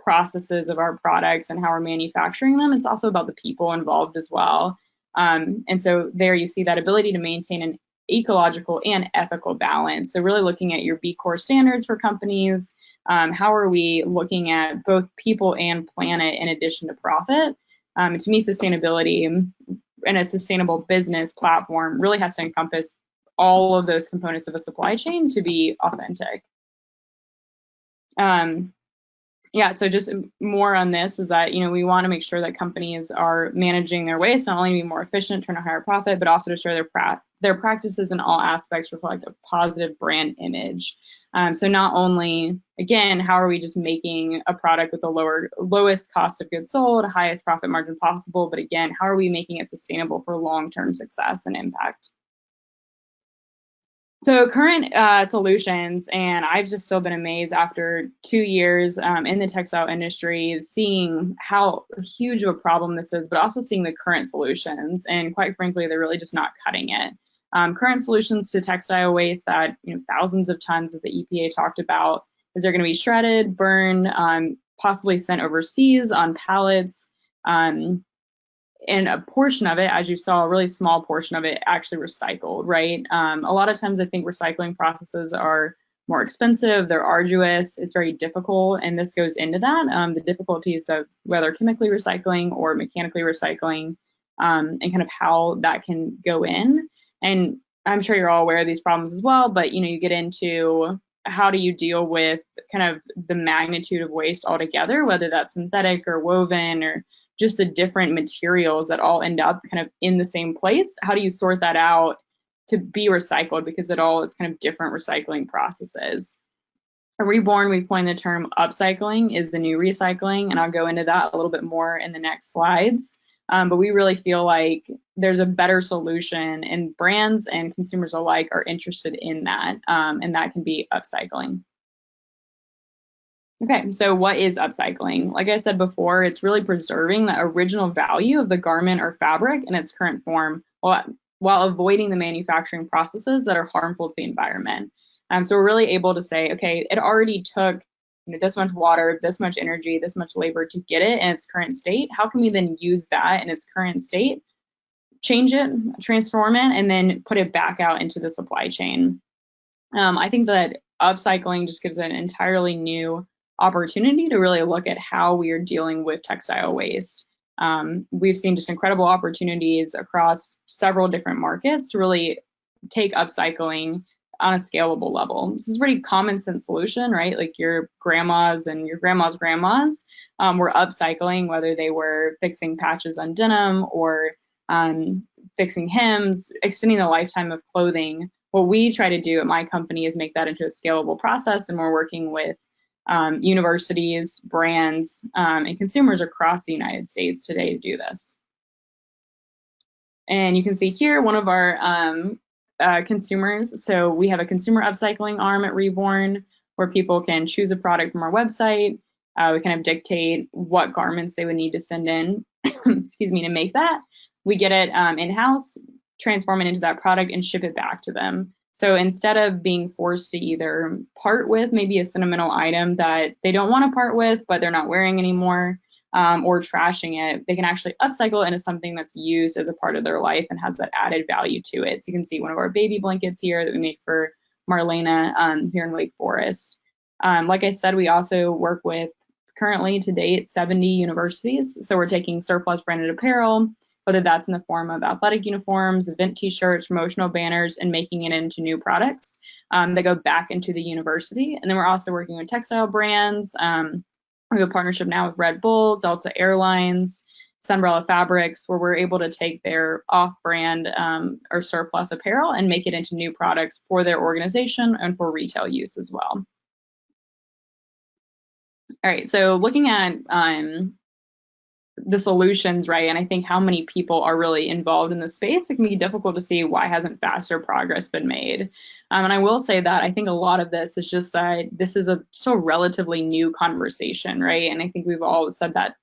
processes of our products and how we're manufacturing them. It's also about the people involved as well. And so there you see that ability to maintain an ecological and ethical balance. So really looking at your B Corp standards for companies. How are we looking at both people and planet in addition to profit? To me, sustainability and a sustainable business platform really has to encompass all of those components of a supply chain to be authentic. Yeah, so just more on this is that, we want to make sure that companies are managing their waste, not only to be more efficient, turn a higher profit, but also to show their practices in all aspects reflect a positive brand image. So not only, again, how are we just making a product with the lowest cost of goods sold, highest profit margin possible, but again, how are we making it sustainable for long-term success and impact? So current solutions, and I've just still been amazed after 2 years in the textile industry, seeing how huge of a problem this is, but also seeing the current solutions. And quite frankly, they're really just not cutting it. Current solutions to textile waste that thousands of tons that the EPA talked about is they're going to be shredded, burned, possibly sent overseas on pallets. And a portion of it, as you saw, a really small portion of it actually recycled, right? A lot of times I think recycling processes are more expensive, they're arduous, it's very difficult, and this goes into that. The difficulties of whether chemically recycling or mechanically recycling, and kind of how that can go in. And I'm sure you're all aware of these problems as well, but you get into how do you deal with kind of the magnitude of waste altogether, whether that's synthetic or woven or just the different materials that all end up kind of in the same place. How do you sort that out to be recycled, because it all is kind of different recycling processes? At Reborn, we've coined the term upcycling is the new recycling, and I'll go into that a little bit more in the next slides. But we really feel like there's a better solution, and brands and consumers alike are interested in that, and that can be upcycling. Okay, so what is upcycling? Like I said before, it's really preserving the original value of the garment or fabric in its current form while avoiding the manufacturing processes that are harmful to the environment. So we're really able to say, okay, it already took this much water, this much energy, this much labor to get it in its current state. How can we then use that in its current state, change it, transform it, and then put it back out into the supply chain? I think that upcycling just gives an entirely new opportunity to really look at how we are dealing with textile waste. We've seen just incredible opportunities across several different markets to really take upcycling on a scalable level. This is a pretty common sense solution, right? Like your grandmas and your grandma's grandmas were upcycling, whether they were fixing patches on denim or fixing hems, extending the lifetime of clothing. What we try to do at my company is make that into a scalable process, and we're working with universities, brands, and consumers across the United States today to do this. And you can see here one of our consumers. So we have a consumer upcycling arm at Reborn where people can choose a product from our website. We kind of dictate what garments they would need to send in, excuse me, to make that. We get it in-house, transform it into that product, and ship it back to them. So instead of being forced to either part with maybe a sentimental item that they don't want to part with, but they're not wearing anymore, or trashing it, they can actually upcycle it into something that's used as a part of their life and has that added value to it. So you can see one of our baby blankets here that we made for Marlena here in Lake Forest. Like I said, we also work with, currently to date, 70 universities. So we're taking surplus branded apparel, whether that's in the form of athletic uniforms, event t-shirts, promotional banners, and making it into new products that go back into the university. And then we're also working with textile brands. We have a partnership now with Red Bull, Delta Airlines, Sunbrella Fabrics, where we're able to take their off-brand or surplus apparel and make it into new products for their organization and for retail use as well. All right, so looking at the solutions, right, and I think how many people are really involved in the space, it can be difficult to see why hasn't faster progress been made. And I will say that I think a lot of this is just that this is a still relatively new conversation, right? And I think we've all said that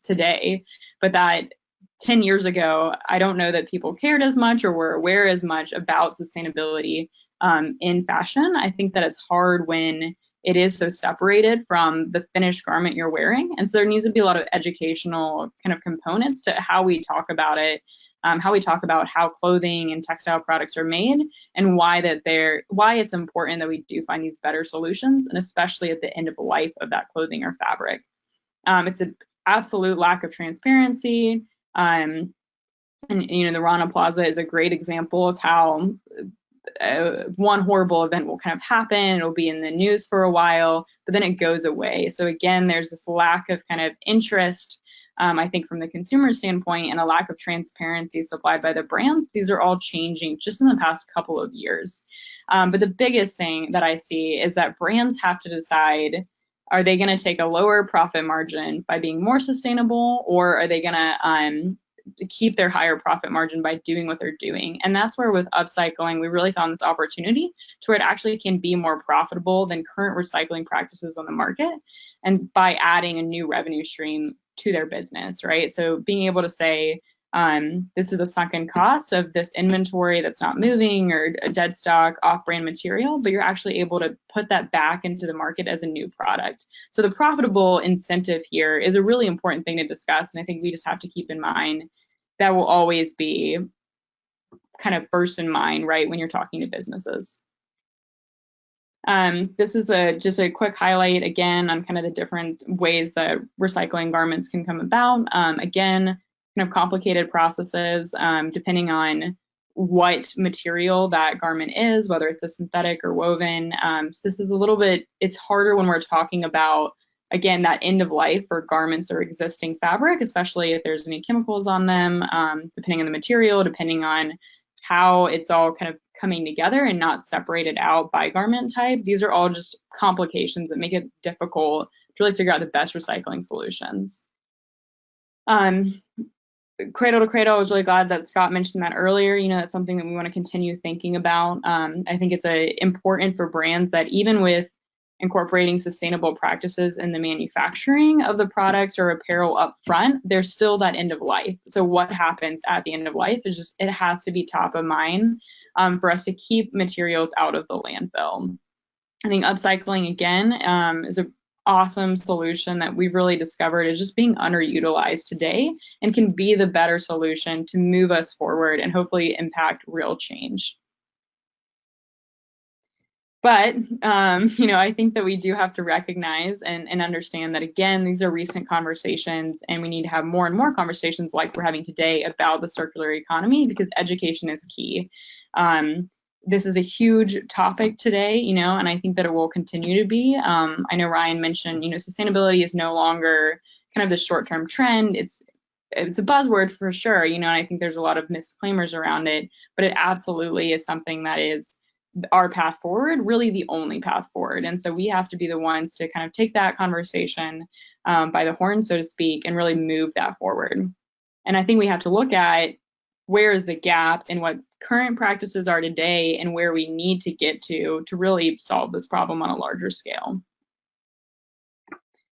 today, but that 10 years ago, I don't know that people cared as much or were aware as much about sustainability in fashion. I think that it's hard when it is so separated from the finished garment you're wearing. And so there needs to be a lot of educational kind of components to how we talk about it, how we talk about how clothing and textile products are made, and why it's important that we do find these better solutions, and especially at the end of the life of that clothing or fabric. It's an absolute lack of transparency. And the Rana Plaza is a great example of how one horrible event will kind of happen. It'll be in the news for a while, but then it goes away. So again, there's this lack of kind of interest, I think, from the consumer standpoint, and a lack of transparency supplied by the brands. These are all changing just in the past couple of years. But the biggest thing that I see is that brands have to decide, are they going to take a lower profit margin by being more sustainable, or are they going to keep their higher profit margin by doing what they're doing? And that's where with upcycling, we really found this opportunity to where it actually can be more profitable than current recycling practices on the market, and by adding a new revenue stream to their business, right? So being able to say, this is a sunken cost of this inventory that's not moving, or a dead stock off-brand material, but you're actually able to put that back into the market as a new product. So the profitable incentive here is a really important thing to discuss, and I think we just have to keep in mind that will always be kind of first in mind, right, when you're talking to businesses. This is just a quick highlight again on kind of the different ways that recycling garments can come about. Again, kind of complicated processes depending on what material that garment is, whether it's a synthetic or woven. So this is a little bit, it's harder when we're talking about, again, that end of life for garments or existing fabric, especially if there's any chemicals on them, depending on the material, depending on how it's all kind of coming together and not separated out by garment type. These are all just complications that make it difficult to really figure out the best recycling solutions. Cradle to cradle, I was really glad that Scott mentioned that earlier. That's something that we want to continue thinking about. I think it's important for brands that even with incorporating sustainable practices in the manufacturing of the products or apparel up front, there's still that end of life. So what happens at the end of life is just, it has to be top of mind for us to keep materials out of the landfill. I think upcycling, again, is an awesome solution that we've really discovered is just being underutilized today, and can be the better solution to move us forward and hopefully impact real change. But, I think that we do have to recognize and understand that, again, these are recent conversations, and we need to have more and more conversations like we're having today about the circular economy, because education is key. This is a huge topic today, and I think that it will continue to be. I know Ryan mentioned, sustainability is no longer kind of the short-term trend. It's a buzzword for sure, and I think there's a lot of misclaimers around it, but it absolutely is something that is our path forward, really the only path forward. And so we have to be the ones to kind of take that conversation by the horn, so to speak, and really move that forward. And I think we have to look at where is the gap in what current practices are today and where we need to get to really solve this problem on a larger scale.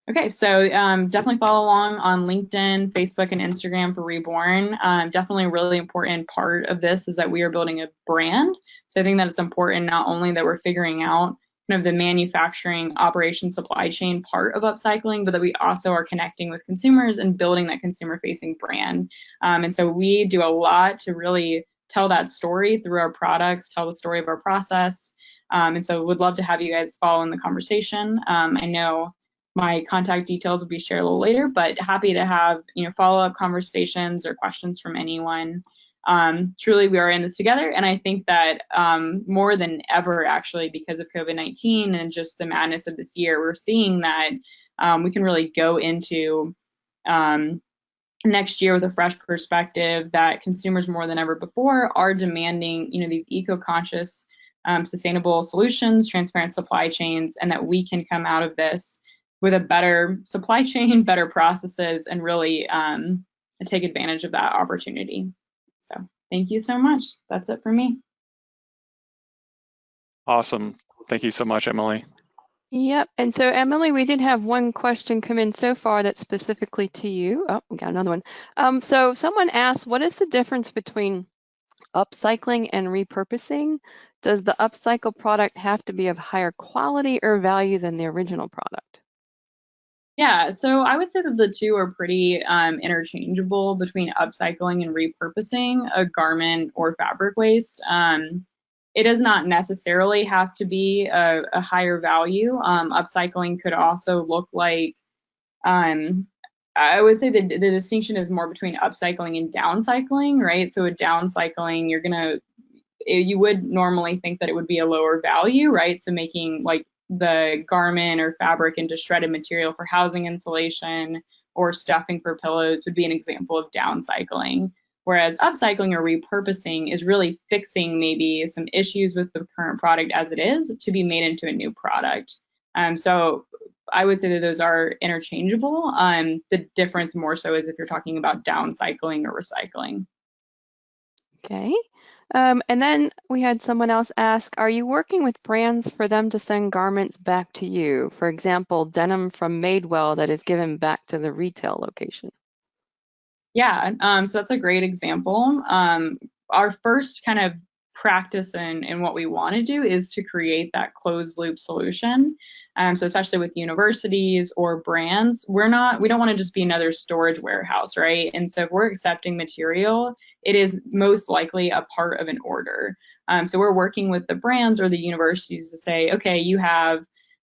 Okay, so definitely follow along on LinkedIn, Facebook, and Instagram for Reborn. Definitely a really important part of this is that we are building a brand. So I think that it's important not only that we're figuring out kind of the manufacturing operation supply chain part of upcycling, but that we also are connecting with consumers and building that consumer-facing brand. And so we do a lot to really tell that story through our products, tell the story of our process. And so would love to have you guys follow in the conversation. I know my contact details will be shared a little later, but happy to have follow-up conversations or questions from anyone. Truly, we are in this together, and I think that more than ever, actually, because of COVID-19 and just the madness of this year, we're seeing that we can really go into next year with a fresh perspective that consumers more than ever before are demanding, these eco-conscious, sustainable solutions, transparent supply chains, and that we can come out of this with a better supply chain, better processes, and really take advantage of that opportunity. So thank you so much. That's it for me. Awesome. Thank you so much, Emily. Yep. And so, Emily, we did have one question come in so far that's specifically to you. Oh, we got another one. So someone asked, what is the difference between upcycling and repurposing? Does the upcycle product have to be of higher quality or value than the original product? Yeah, so I would say that the two are pretty interchangeable between upcycling and repurposing a garment or fabric waste. It does not necessarily have to be a higher value. Upcycling could also look like, I would say the distinction is more between upcycling and downcycling, right? So with downcycling, you would normally think that it would be a lower value, right? So making like the garment or fabric into shredded material for housing insulation or stuffing for pillows would be an example of downcycling. Whereas upcycling or repurposing is really fixing maybe some issues with the current product as it is to be made into a new product. So I would say that those are interchangeable. The difference more so is if you're talking about downcycling or recycling. Okay. And then we had someone else ask, are you working with brands for them to send garments back to you? For example, denim from Madewell that is given back to the retail location. Yeah, so that's a great example. Our first kind of practice in what we want to do is to create that closed loop solution. So especially with universities or brands, we don't want to just be another storage warehouse, right? And so if we're accepting material, it is most likely a part of an order. So we're working with the brands or the universities to say, okay, you have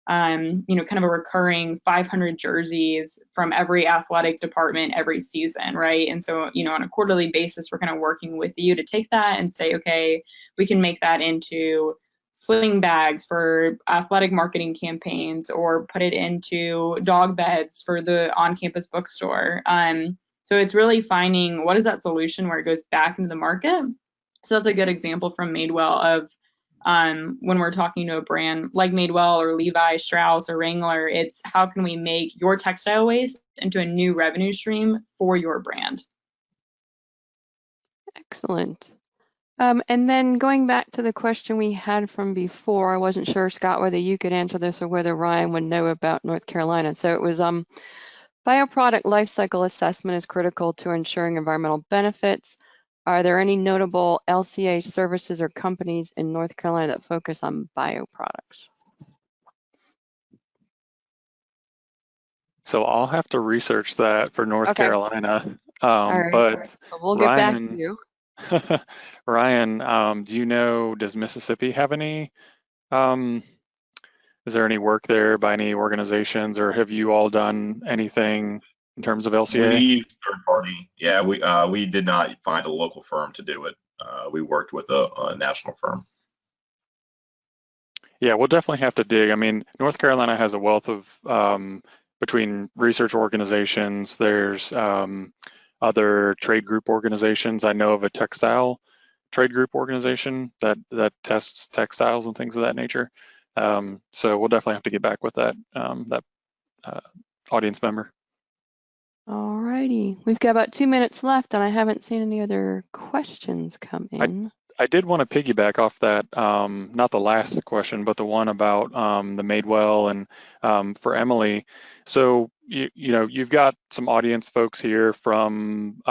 kind of a recurring 500 jerseys from every athletic department every season, right? And so, on a quarterly basis, we're kind of working with you to take that and say, okay, we can make that into sling bags for athletic marketing campaigns or put it into dog beds for the on-campus bookstore. So it's really finding what is that solution where it goes back into the market. So that's a good example from Madewell of when we're talking to a brand like Madewell or Levi Strauss or Wrangler, it's how can we make your textile waste into a new revenue stream for your brand? Excellent. And then going back to the question we had from before, I wasn't sure, Scott, whether you could answer this or whether Ryan would know about North Carolina. So it was bioproduct life cycle assessment is critical to ensuring environmental benefits. Are there any notable LCA services or companies in North Carolina that focus on bioproducts? So I'll have to research that for North Okay. Carolina. All right. But So we'll get back to Ryan, you. Ryan, do you know, does Mississippi have any, is there any work there by any organizations, or have you all done anything in terms of LCA? We third party, yeah, we did not find a local firm to do it. We worked with a national firm. Yeah, we'll definitely have to dig. I mean, North Carolina has a wealth of, between research organizations, there's other trade group organizations. I know of a textile trade group organization that tests textiles and things of that nature. So we'll definitely have to get back with that audience member. All righty. We've got about 2 minutes left, and I haven't seen any other questions come in. I did want to piggyback off that, not the last question, but the one about the Madewell and for Emily. So, you've got some audience folks here from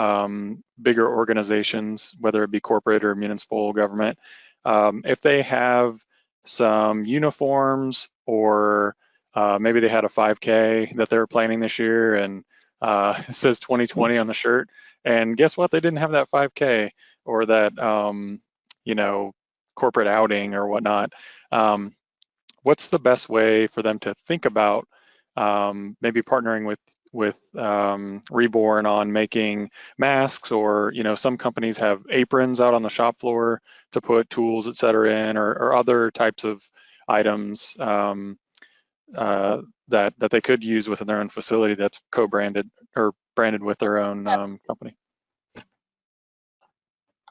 bigger organizations, whether it be corporate or municipal government. If they have some uniforms or maybe they had a 5K that they were planning this year and it says 2020 on the shirt, and guess what? They didn't have that 5K or that corporate outing or whatnot. What's the best way for them to think about maybe partnering with Reborn on making masks, or some companies have aprons out on the shop floor to put tools, et cetera, in, or other types of items that they could use within their own facility that's co-branded or branded with their own company.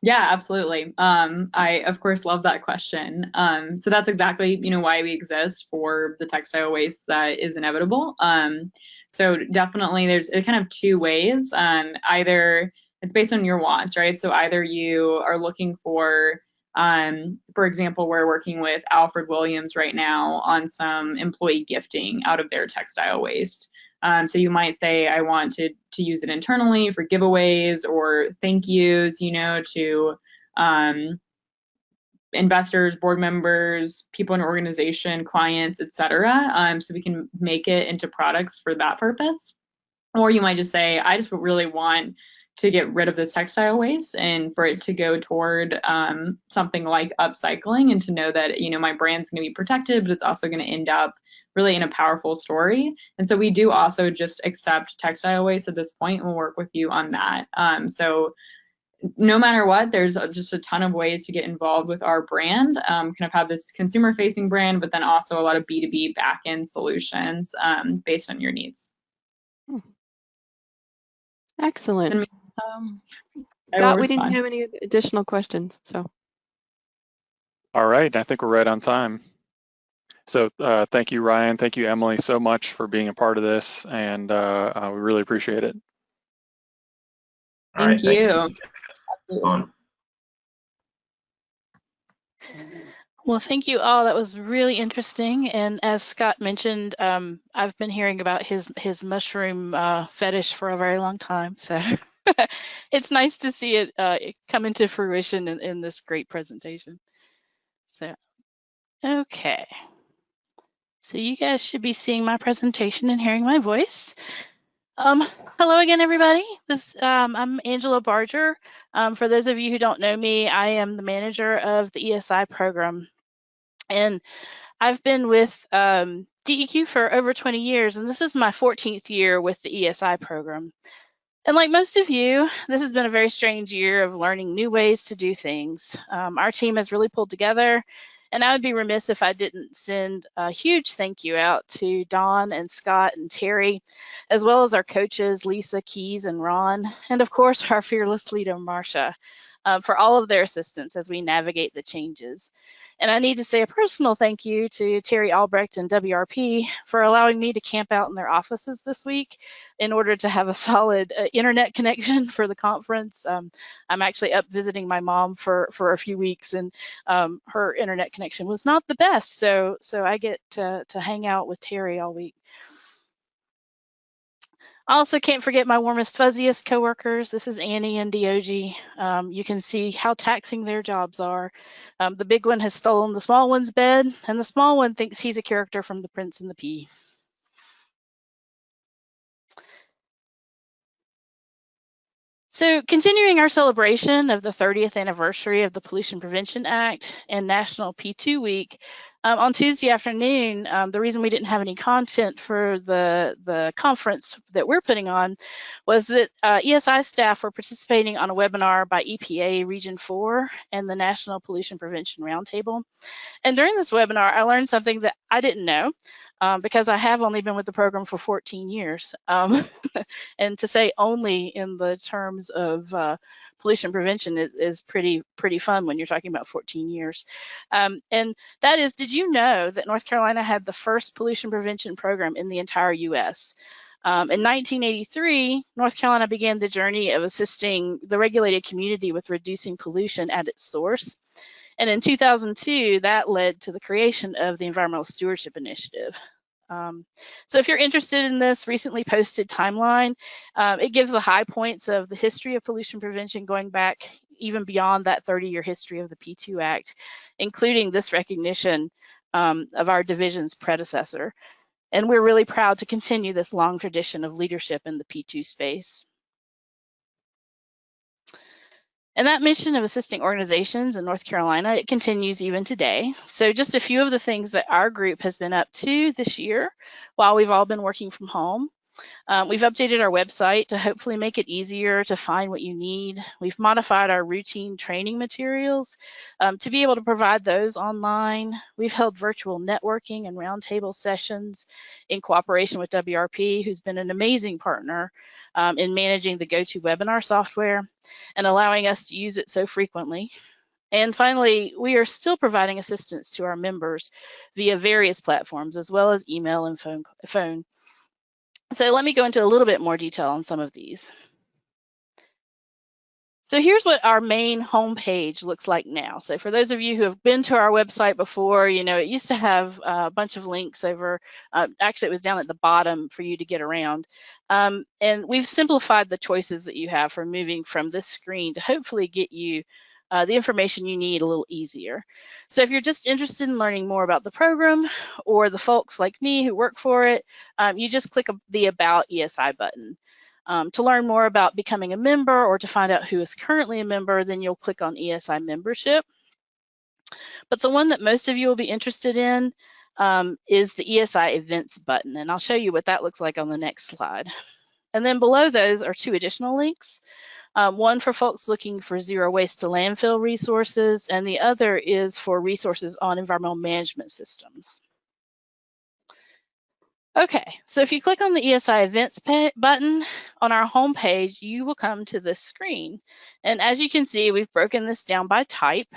Yeah, absolutely. I of course love that question. So that's exactly why we exist, for the textile waste that is inevitable. So definitely there's kind of two ways. Either it's based on your wants, right? So either you are looking for example, we're working with Alfred Williams right now on some employee gifting out of their textile waste. So you might say, I want to use it internally for giveaways or thank yous, to investors, board members, people in an organization, clients, etc. So we can make it into products for that purpose. Or you might just say, I just really want to get rid of this textile waste and for it to go toward something like upcycling, and to know that, you know, my brand's going to be protected, but it's also going to end up really in a powerful story. And so we do also just accept textile waste at this point, and we'll work with you on that. So no matter what, there's just a ton of ways to get involved with our brand, kind of have this consumer facing brand, but then also a lot of B2B back-end solutions based on your needs. Excellent. I Scott, will we didn't respond. have any additional questions, so. All right, I think we're right on time. So thank you, Ryan. Thank you, Emily, so much for being a part of this, and we really appreciate it. All right, Thank you. guys. Absolutely. Well, thank you all. That was really interesting. And as Scott mentioned, I've been hearing about his mushroom fetish for a very long time. So it's nice to see it come into fruition in this great presentation. So, okay. So you guys should be seeing my presentation and hearing my voice. Hello again, everybody. I'm Angela Barger. For those of you who don't know me, I am the manager of the ESI program. And I've been with DEQ for over 20 years, and this is my 14th year with the ESI program. And like most of you, this has been a very strange year of learning new ways to do things. Our team has really pulled together, and I would be remiss if I didn't send a huge thank you out to Dawn and Scott and Terry, as well as our coaches, Lisa, Keys, and Ron, and of course, our fearless leader, Marcia, for all of their assistance as we navigate the changes. And I need to say a personal thank you to Terry Albrecht and WRP for allowing me to camp out in their offices this week in order to have a solid internet connection for the conference. I'm actually up visiting my mom for a few weeks, and her internet connection was not the best, so I get to hang out with Terry all week. I also can't forget my warmest, fuzziest coworkers. This is Annie and Diogi. You can see how taxing their jobs are. The big one has stolen the small one's bed, and the small one thinks he's a character from The Prince and the Pea. So continuing our celebration of the 30th anniversary of the Pollution Prevention Act and National P2 Week, on Tuesday afternoon, the reason we didn't have any content for the conference that we're putting on was that ESI staff were participating on a webinar by EPA Region 4 and the National Pollution Prevention Roundtable. And during this webinar, I learned something that I didn't know because I have only been with the program for 14 years. And to say only in the terms of pollution prevention is pretty fun when you're talking about 14 years. And that is, did you know that North Carolina had the first pollution prevention program in the entire US? In 1983, North Carolina began the journey of assisting the regulated community with reducing pollution at its source. And in 2002, that led to the creation of the Environmental Stewardship Initiative. So if you're interested in this recently posted timeline, it gives the high points of the history of pollution prevention going back even beyond that 30-year history of the P2 Act, including this recognition of our division's predecessor. And we're really proud to continue this long tradition of leadership in the P2 space. And that mission of assisting organizations in North Carolina, it continues even today. So just a few of the things that our group has been up to this year while we've all been working from home. We've updated our website to hopefully make it easier to find what you need. We've modified our routine training materials to be able to provide those online. We've held virtual networking and roundtable sessions in cooperation with WRP, who's been an amazing partner in managing the GoToWebinar software and allowing us to use it so frequently. And finally, we are still providing assistance to our members via various platforms, as well as email and phone. So let me go into a little bit more detail on some of these. So here's what our main homepage looks like now. So for those of you who have been to our website before, you know, it used to have a bunch of links over, actually it was down at the bottom for you to get around. And we've simplified the choices that you have for moving from this screen to hopefully get you the information you need a little easier. So if you're just interested in learning more about the program or the folks like me who work for it, you just click the About ESI button. To learn more about becoming a member or to find out who is currently a member, then you'll click on ESI membership. But the one that most of you will be interested in is the ESI events button, and I'll show you what that looks like on the next slide. And then below those are 2 additional links. One for folks looking for zero waste to landfill resources, and the other is for resources on environmental management systems. Okay, so if you click on the ESI events button on our home page, you will come to this screen. And as you can see, we've broken this down by type.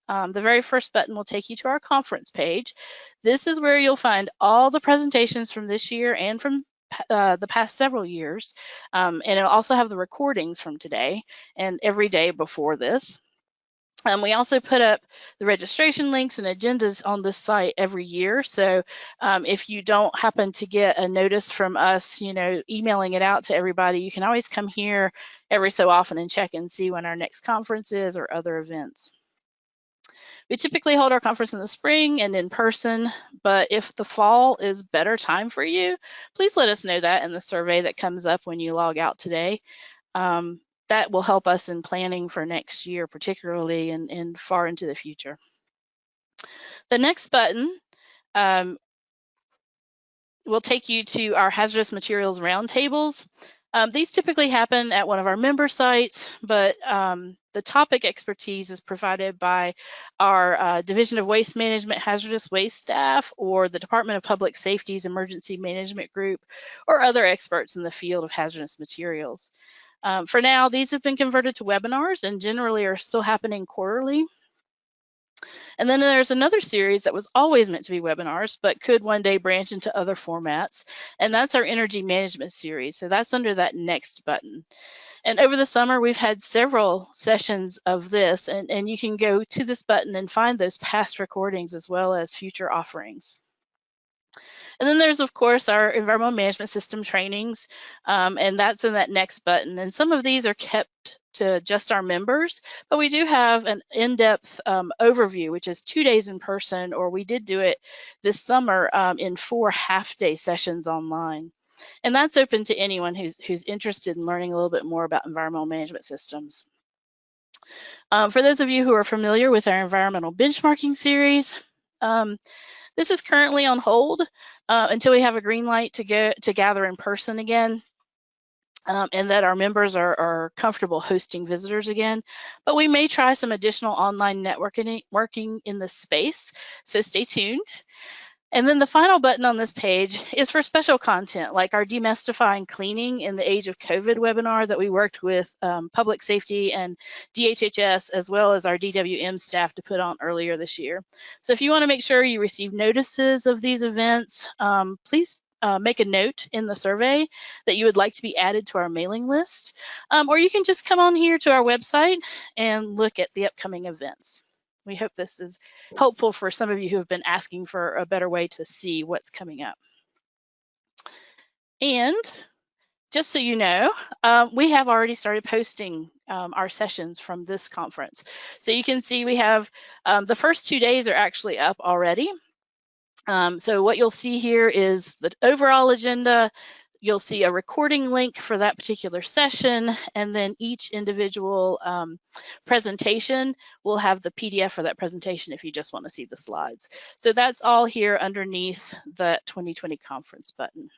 The very first button will take you to our conference page. This is where you'll find all the presentations from this year and from the past several years. And it'll also have the recordings from today and every day before this. We also put up the registration links and agendas on this site every year. So if you don't happen to get a notice from us, emailing it out to everybody, you can always come here every so often and check and see when our next conference is or other events. We typically hold our conference in the spring and in person, but if the fall is better time for you, please let us know that in the survey that comes up when you log out today. That will help us in planning for next year, particularly and far into the future. The next button will take you to our hazardous materials roundtables. These typically happen at one of our member sites, but the topic expertise is provided by our Division of Waste Management hazardous waste staff or the Department of Public Safety's Emergency Management Group or other experts in the field of hazardous materials. For now, these have been converted to webinars and generally are still happening quarterly. And then there's another series that was always meant to be webinars, but could one day branch into other formats. And that's our energy management series. So that's under that next button. And over the summer, we've had several sessions of this, and you can go to this button and find those past recordings as well as future offerings. And then there's, of course, our environmental management system trainings, and that's in that next button. And some of these are kept to just our members, but we do have an in-depth overview, which is 2 days in person, or we did do it this summer in 4 half-day sessions online. And that's open to anyone who's interested in learning a little bit more about environmental management systems. For those of you who are familiar with our environmental benchmarking series, this is currently on hold until we have a green light to gather in person again, and that our members are comfortable hosting visitors again. But we may try some additional online networking in this space, so stay tuned. And then the final button on this page is for special content, like our Demystifying Cleaning in the Age of COVID webinar that we worked with Public Safety and DHHS, as well as our DWM staff to put on earlier this year. So if you want to make sure you receive notices of these events, please make a note in the survey that you would like to be added to our mailing list, or you can just come on here to our website and look at the upcoming events. We hope this is helpful for some of you who have been asking for a better way to see what's coming up. And just so you know, we have already started posting our sessions from this conference. So you can see we have the first 2 days are actually up already. So what you'll see here is the overall agenda. You'll see a recording link for that particular session, and then each individual presentation will have the PDF for that presentation if you just want to see the slides. So that's all here underneath the 2020 conference button.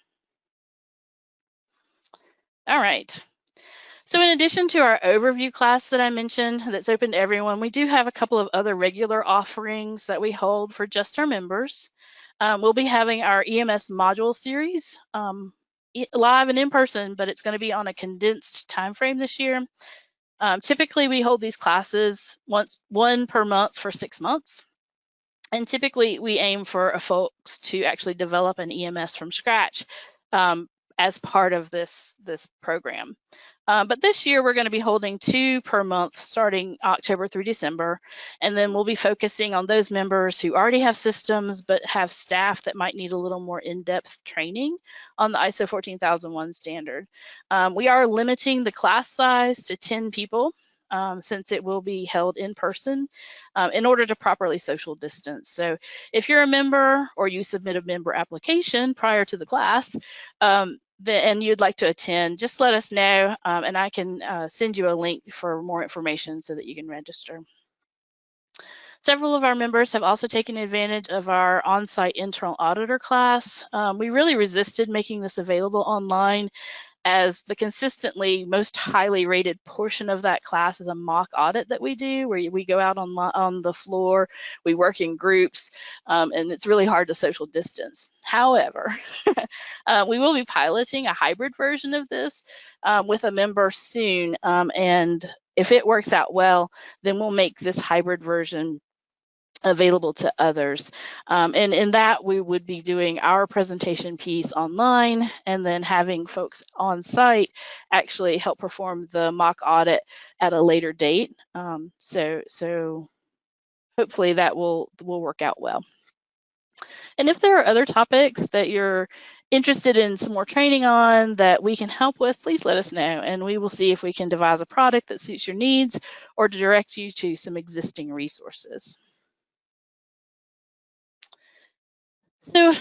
All right. So in addition to our overview class that I mentioned that's open to everyone, we do have a couple of other regular offerings that we hold for just our members. We'll be having our EMS module series live and in person, but it's going to be on a condensed time frame this year. Typically, we hold these classes one per month for 6 months. And typically, we aim for folks to actually develop an EMS from scratch as part of this program. But this year, we're going to be holding 2 per month starting October through December. And then we'll be focusing on those members who already have systems but have staff that might need a little more in-depth training on the ISO 14001 standard. We are limiting the class size to 10 people. since it will be held in person in order to properly social distance. So if you're a member or you submit a member application prior to the class and you'd like to attend, just let us know and I can send you a link for more information so that you can register. Several of our members have also taken advantage of our on-site internal auditor class. We really resisted making this available online, as the consistently most highly rated portion of that class is a mock audit that we do, where we go out on the floor, we work in groups, and it's really hard to social distance. However, we will be piloting a hybrid version of this with a member soon, and if it works out well, then we'll make this hybrid version available to others. And in that, we would be doing our presentation piece online and then having folks on site actually help perform the mock audit at a later date. So hopefully that will work out well. And if there are other topics that you're interested in some more training on that we can help with, please let us know, and we will see if we can devise a product that suits your needs or direct you to some existing resources. So,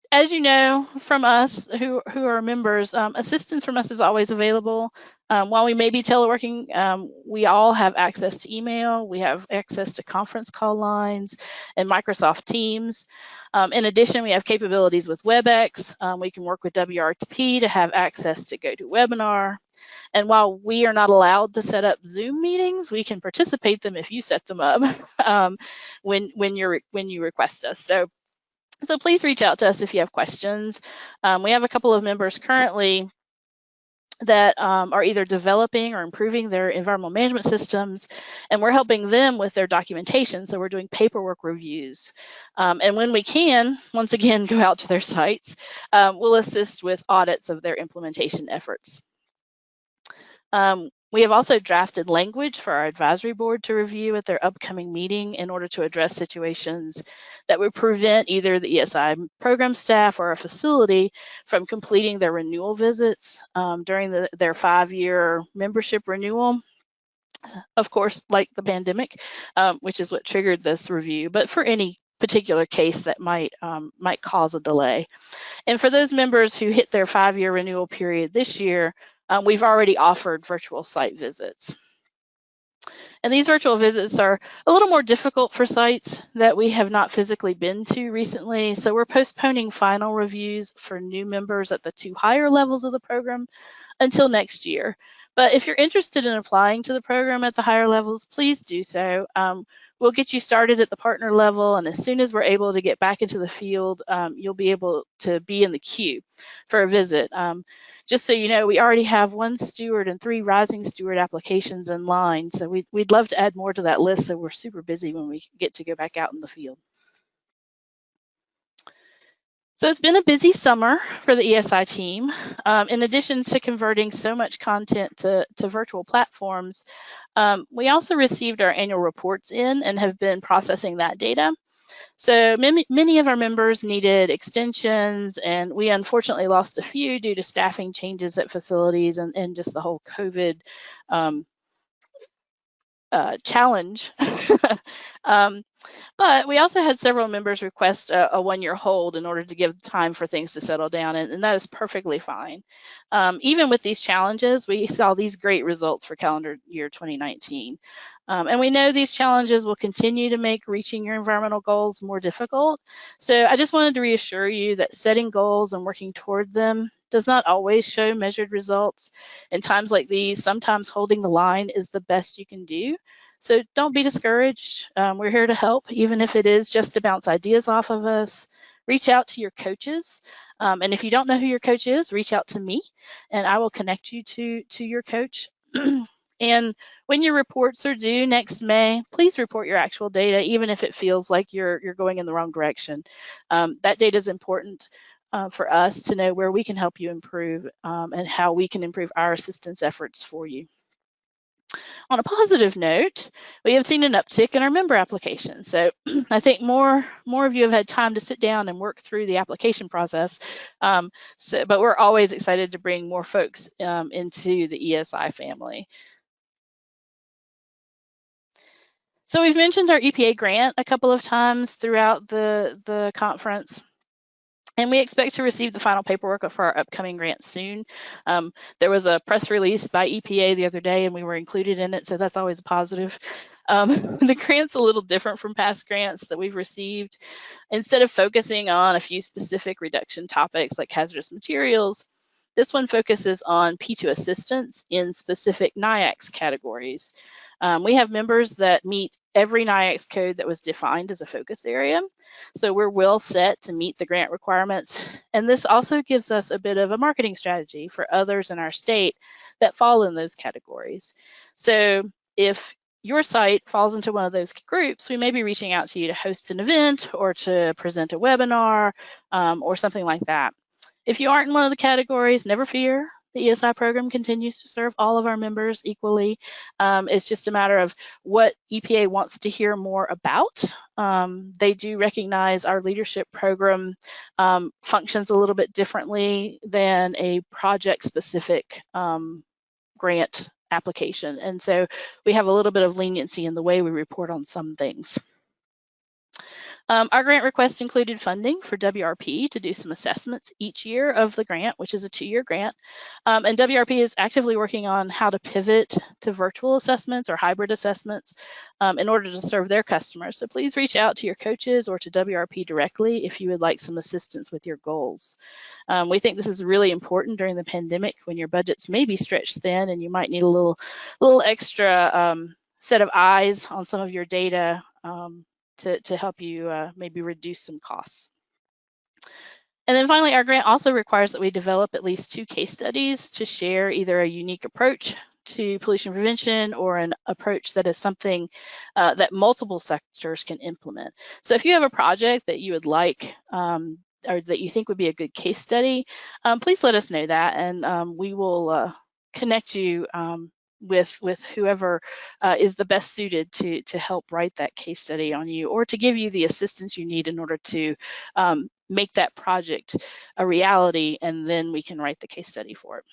as you know from us who are members, assistance from us is always available. While we may be teleworking, we all have access to email, we have access to conference call lines and Microsoft Teams. In addition, we have capabilities with WebEx. We can work with WRTP to have access to GoToWebinar. And while we are not allowed to set up Zoom meetings, we can participate them if you set them up when you request us. So please reach out to us if you have questions. We have a couple of members currently that are either developing or improving their environmental management systems, and we're helping them with their documentation. So we're doing paperwork reviews. And when we can, once again, go out to their sites, we'll assist with audits of their implementation efforts. We have also drafted language for our advisory board to review at their upcoming meeting in order to address situations that would prevent either the ESI program staff or a facility from completing their renewal visits during their 5-year membership renewal. Of course, like the pandemic, which is what triggered this review, but for any particular case that might cause a delay. And for those members who hit their 5-year renewal period this year, we've already offered virtual site visits. And these virtual visits are a little more difficult for sites that we have not physically been to recently. So we're postponing final reviews for new members at the 2 higher levels of the program until next year. But if you're interested in applying to the program at the higher levels, please do so. We'll get you started at the partner level, and as soon as we're able to get back into the field, you'll be able to be in the queue for a visit. Just so you know, we already have 1 steward and 3 rising steward applications in line, so we'd love to add more to that list, so we're super busy when we get to go back out in the field. So it's been a busy summer for the ESI team. In addition to converting so much content to virtual platforms, we also received our annual reports in and have been processing that data. So many of our members needed extensions, and we unfortunately lost a few due to staffing changes at facilities and just the whole COVID challenge. But we also had several members request a 1-year hold in order to give time for things to settle down, and that is perfectly fine. Even with these challenges, we saw these great results for calendar year 2019. And we know these challenges will continue to make reaching your environmental goals more difficult. So I just wanted to reassure you that setting goals and working toward them does not always show measured results. In times like these, sometimes holding the line is the best you can do. So don't be discouraged. We're here to help, even if it is just to bounce ideas off of us. Reach out to your coaches. And if you don't know who your coach is, reach out to me and I will connect you to your coach. And when your reports are due next May, please report your actual data, even if it feels like you're going in the wrong direction. That data is important for us to know where we can help you improve and how we can improve our assistance efforts for you. On a positive note, we have seen an uptick in our member applications. So I think more of you have had time to sit down and work through the application process. But we're always excited to bring more folks into the ESI family. So we've mentioned our EPA grant a couple of times throughout the conference. And we expect to receive the final paperwork for our upcoming grant soon. There was a press release by EPA the other day, and we were included in it, so that's always a positive. The grant's a little different from past grants that we've received. Instead of focusing on a few specific reduction topics like hazardous materials, this one focuses on P2 assistance in specific NIAX categories. We have members that meet every NIAX code that was defined as a focus area. So we're well set to meet the grant requirements. And this also gives us a bit of a marketing strategy for others in our state that fall in those categories. So if your site falls into one of those groups, we may be reaching out to you to host an event or to present a webinar or something like that. If you aren't in one of the categories, never fear. The ESI program continues to serve all of our members equally. It's just a matter of what EPA wants to hear more about. They do recognize our leadership program functions a little bit differently than a project-specific grant application. And so we have a little bit of leniency in the way we report on some things. Our grant request included funding for WRP to do some assessments each year of the grant, which is a 2-year grant. And WRP is actively working on how to pivot to virtual assessments or hybrid assessments in order to serve their customers. So please reach out to your coaches or to WRP directly if you would like some assistance with your goals. We think this is really important during the pandemic when your budgets may be stretched thin and you might need a little extra set of eyes on some of your data to help you maybe reduce some costs. And then finally, our grant also requires that we develop at least 2 case studies to share either a unique approach to pollution prevention or an approach that is something that multiple sectors can implement. So if you have a project that you would like or that you think would be a good case study, please let us know that, and we will connect you with whoever is the best suited to help write that case study on you or to give you the assistance you need in order to make that project a reality, and then we can write the case study for it.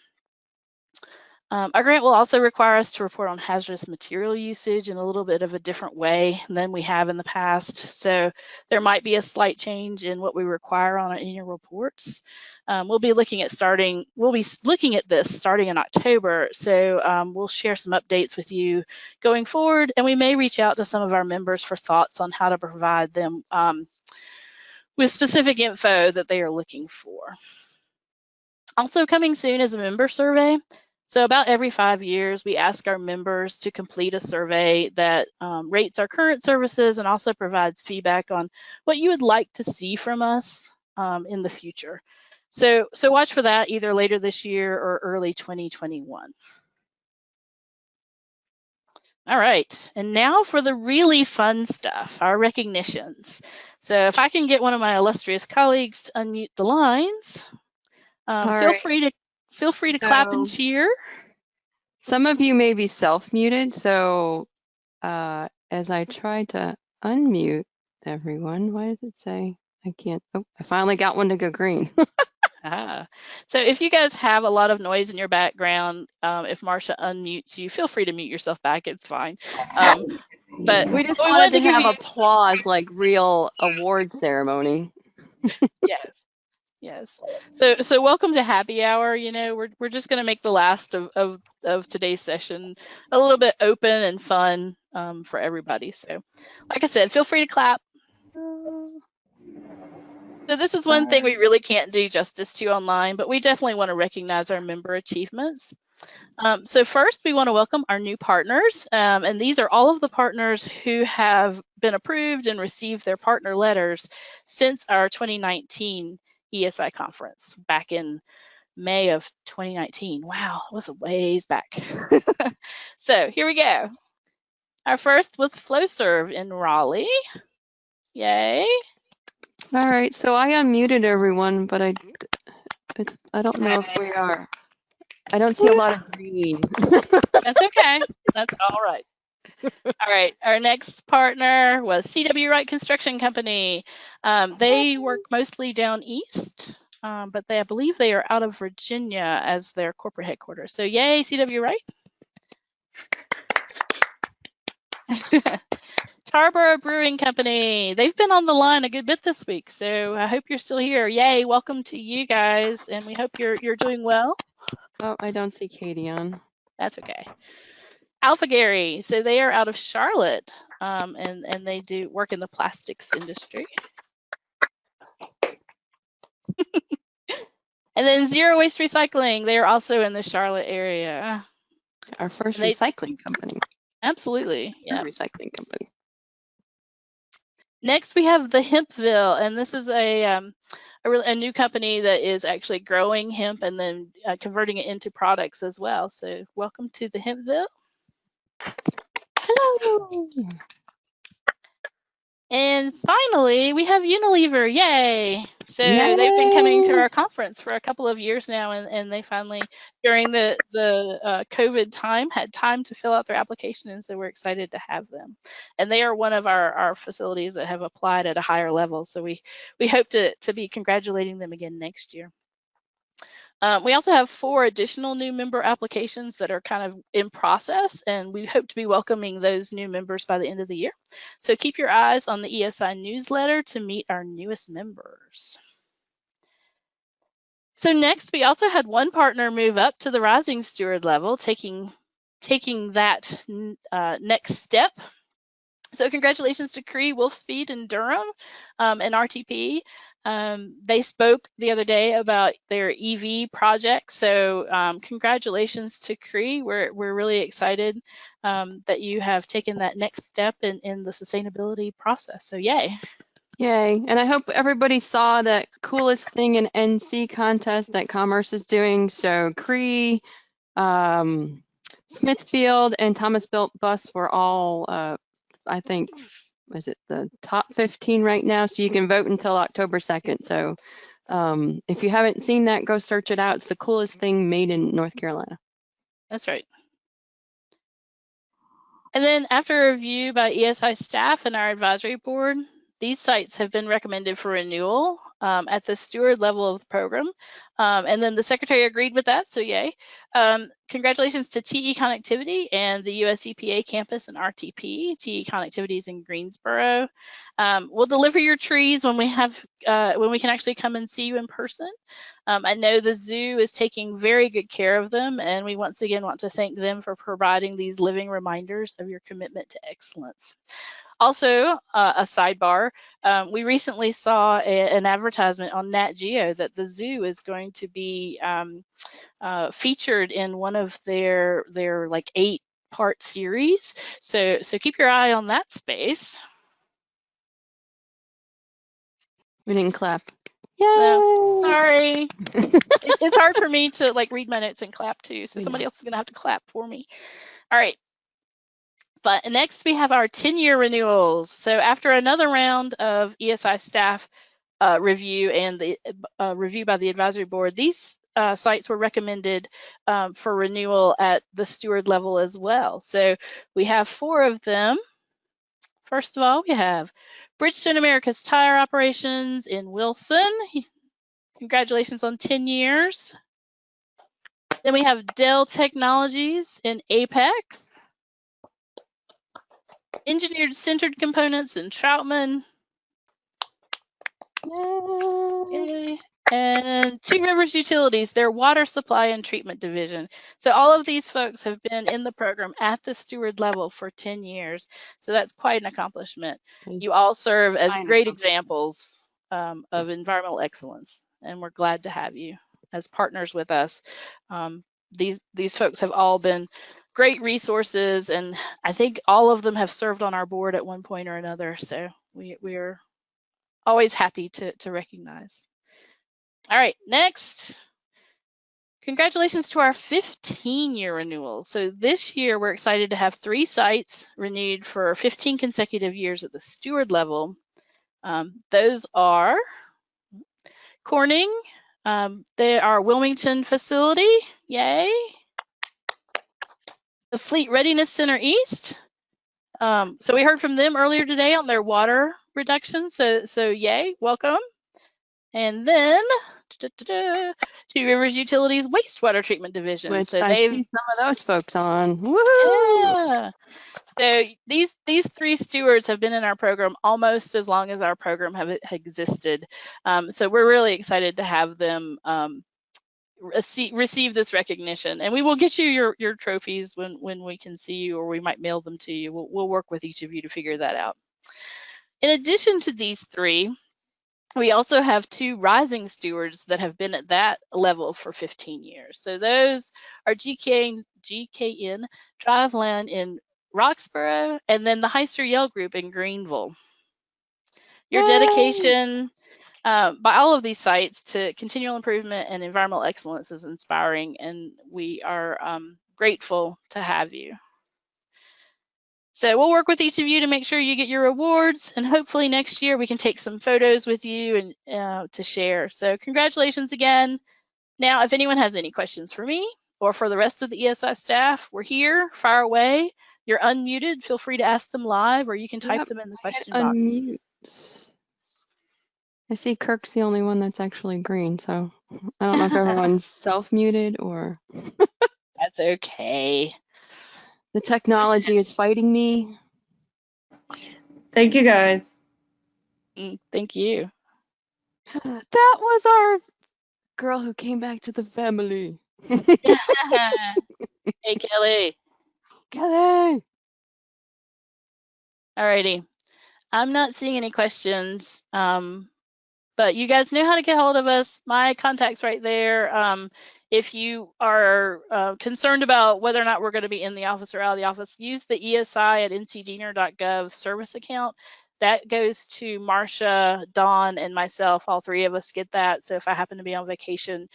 Our grant will also require us to report on hazardous material usage in a little bit of a different way than we have in the past. So there might be a slight change in what we require on our annual reports. We'll be looking at this starting in October. So we'll share some updates with you going forward, and we may reach out to some of our members for thoughts on how to provide them with specific info that they are looking for. Also coming soon is a member survey. So about every 5 years, we ask our members to complete a survey that rates our current services and also provides feedback on what you would like to see from us in the future. So watch for that either later this year or early 2021. All right, and now for the really fun stuff, our recognitions. So if I can get one of my illustrious colleagues to unmute the lines, feel free to clap and cheer. Some of you may be self-muted, so as I try to unmute everyone, why does it say I can't? Oh, I finally got one to go green. So if you guys have a lot of noise in your background, if Marsha unmutes you, feel free to mute yourself back. It's fine. But we just wanted to have applause, like real award ceremony. Yes. So welcome to happy hour. You know, we're just going to make the last of today's session a little bit open and fun for everybody. So, like I said, feel free to clap. So this is one thing we really can't do justice to online, but we definitely want to recognize our member achievements. So first, we want to welcome our new partners, and these are all of the partners who have been approved and received their partner letters since our 2019 ESI conference back in May of 2019. Wow, it was a ways back. So here we go. Our first was FlowServe in Raleigh. Yay. All right, so I unmuted everyone, but I don't know if we are. I don't see a lot of green. That's okay. That's all right. All right. Our next partner was CW Wright Construction Company. They work mostly down east, but I believe they are out of Virginia as their corporate headquarters. So yay, CW Wright. Tarboro Brewing Company. They've been on the line a good bit this week, so I hope you're still here. Yay, welcome to you guys, and we hope you're doing well. Oh, I don't see Katie on. That's okay. Alpha Gary, so they are out of Charlotte, and they do work in the plastics industry. And then Zero Waste Recycling, they are also in the Charlotte area. Our first They- recycling company. Absolutely, yeah. Recycling company. Next, we have the Hempville, and this is a new company that is actually growing hemp and then converting it into products as well. So welcome to the Hempville. Hello. And finally, we have Unilever. Yay! So Yay. they've been coming to our conference for a couple of years now, and they finally, during the COVID time, had time to fill out their application, and so we're excited to have them. And they are one of our facilities that have applied at a higher level, so we hope to be congratulating them again next year. We also have 4 additional new member applications that are kind of in process, and we hope to be welcoming those new members by the end of the year. So keep your eyes on the ESI newsletter to meet our newest members. So next, we also had one partner move up to the rising steward level, taking that next step. So congratulations to Cree, Wolfspeed, and Durham, and RTP. They spoke the other day about their EV project. So congratulations to Cree. We're really excited that you have taken that next step in the sustainability process. So yay. Yay. And I hope everybody saw that coolest thing in NC contest that Commerce is doing. So Cree, Smithfield, and Thomas Built Bus were all, I think, is it the top 15 right now? So you can vote until October 2nd. So if you haven't seen that, go search it out. It's the coolest thing made in North Carolina. That's right. And then after a review by ESI staff and our advisory board, these sites have been recommended for renewal at the steward level of the program. And then the secretary agreed with that, so yay. Congratulations to TE Connectivity and the US EPA campus and RTP. TE Connectivity is in Greensboro. We'll deliver your trees when we can actually come and see you in person. I know the zoo is taking very good care of them, and we once again want to thank them for providing these living reminders of your commitment to excellence. Also, a sidebar, we recently saw an advertisement on Nat Geo that the zoo is going to be featured in one of their like 8-part series. So keep your eye on that space. We didn't clap. Yay! So, sorry. It's hard for me to like read my notes and clap too, so somebody else is gonna have to clap for me. All right. But next we have our 10-year renewals. So after another round of ESI staff review and the review by the advisory board, these sites were recommended for renewal at the steward level as well. So we have 4 of them. First of all, we have Bridgestone America's Tire Operations in Wilson. Congratulations on 10 years. Then we have Dell Technologies in Apex. Engineered Centered Components in Troutman. Yay. And Two Rivers Utilities, their water supply and treatment division. So all of these folks have been in the program at the steward level for 10 years. So that's quite an accomplishment. You all serve as great examples of environmental excellence, and we're glad to have you as partners with us. These folks have all been great resources, and I think all of them have served on our board at one point or another. So we're always happy to recognize. All right, next. Congratulations to our 15-year renewals. So this year, we're excited to have 3 sites renewed for 15 consecutive years at the steward level. Those are Corning, they are Wilmington facility, yay. The Fleet Readiness Center East. So we heard from them earlier today on their water reduction, so yay, welcome. And then Two Rivers Utilities Wastewater Treatment Division. Which So I they've see some of those folks on. Woohoo! yeah. So these three stewards have been in our program almost as long as our program have existed. So we're really excited to have them receive this recognition, and we will get you your trophies when we can see you, or we might mail them to you. We'll work with each of you to figure that out. In addition to these three, we also have two rising stewards that have been at that level for 15 years. So those are GKN Driveland in Roxborough, and then the Heister Yale Group in Greenville. Your dedication by all of these sites to continual improvement and environmental excellence is inspiring, and we are grateful to have you. So we'll work with each of you to make sure you get your awards, and hopefully next year we can take some photos with you and to share. So congratulations again. Now, if anyone has any questions for me or for the rest of the ESI staff, we're here, fire away. You're unmuted. Feel free to ask them live, or you can type them in the question box. Unmute. I see Kirk's the only one that's actually green, so I don't know if everyone's self-muted or... That's okay. The technology is fighting me. Thank you, guys. Thank you. That was our girl who came back to the family. Hey, Kelly. Kelly! Alrighty. I'm not seeing any questions, but you guys know how to get hold of us. My contact's right there. If you are concerned about whether or not we're going to be in the office or out of the office, use the ESI at ncdnr.gov service account. That goes to Marcia, Dawn, and myself. All three of us get that. So if I happen to be on vacation,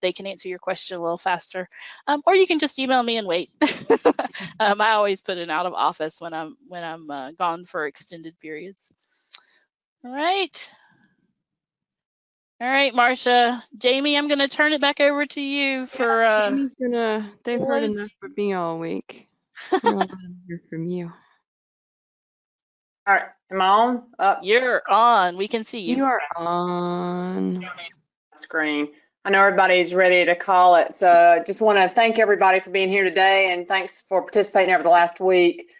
they can answer your question a little faster. Or you can just email me and wait. I always put an out of office when I'm gone for extended periods. All right. All right, Marcia. Jamie, I'm going to turn it back over to you for. Jamie's they've heard enough of me all week. I'm gonna let them hear from you. All right, am I on? Up You're on. We can see you. You are on. screen. I know everybody's ready to call it, so I just want to thank everybody for being here today, and thanks for participating over the last week.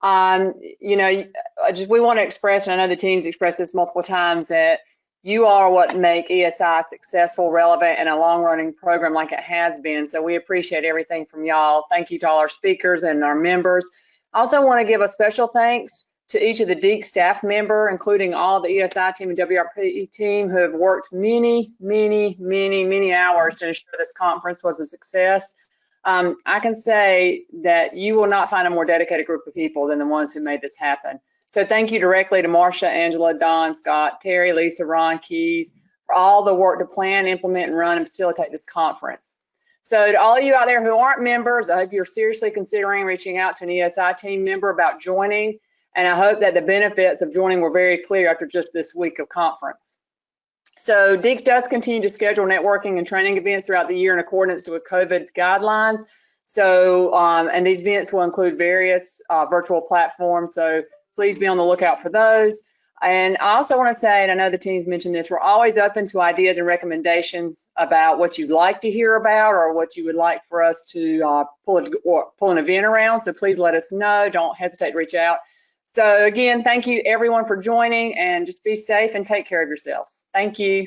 You know, we want to express, and I know the team's expressed this multiple times, that you are what make ESI successful, relevant, and a long-running program like it has been. So we appreciate everything from y'all. Thank you to all our speakers and our members. I also want to give a special thanks to each of the DEEC staff member, including all the ESI team and WRP team, who have worked many hours to ensure this conference was a success. I can say that you will not find a more dedicated group of people than the ones who made this happen. So thank you directly to Marcia, Angela, Don, Scott, Terry, Lisa, Ron, Keys, for all the work to plan, implement, and run and facilitate this conference. So to all of you out there who aren't members, I hope you're seriously considering reaching out to an ESI team member about joining, and I hope that the benefits of joining were very clear after just this week of conference. So DEEC does continue to schedule networking and training events throughout the year in accordance with COVID guidelines. So, and these events will include various virtual platforms, so please be on the lookout for those. And I also want to say, and I know the team's mentioned this, we're always open to ideas and recommendations about what you'd like to hear about or what you would like for us to pull an event around. So please let us know. Don't hesitate to reach out. So again, thank you everyone for joining, and just be safe and take care of yourselves. Thank you.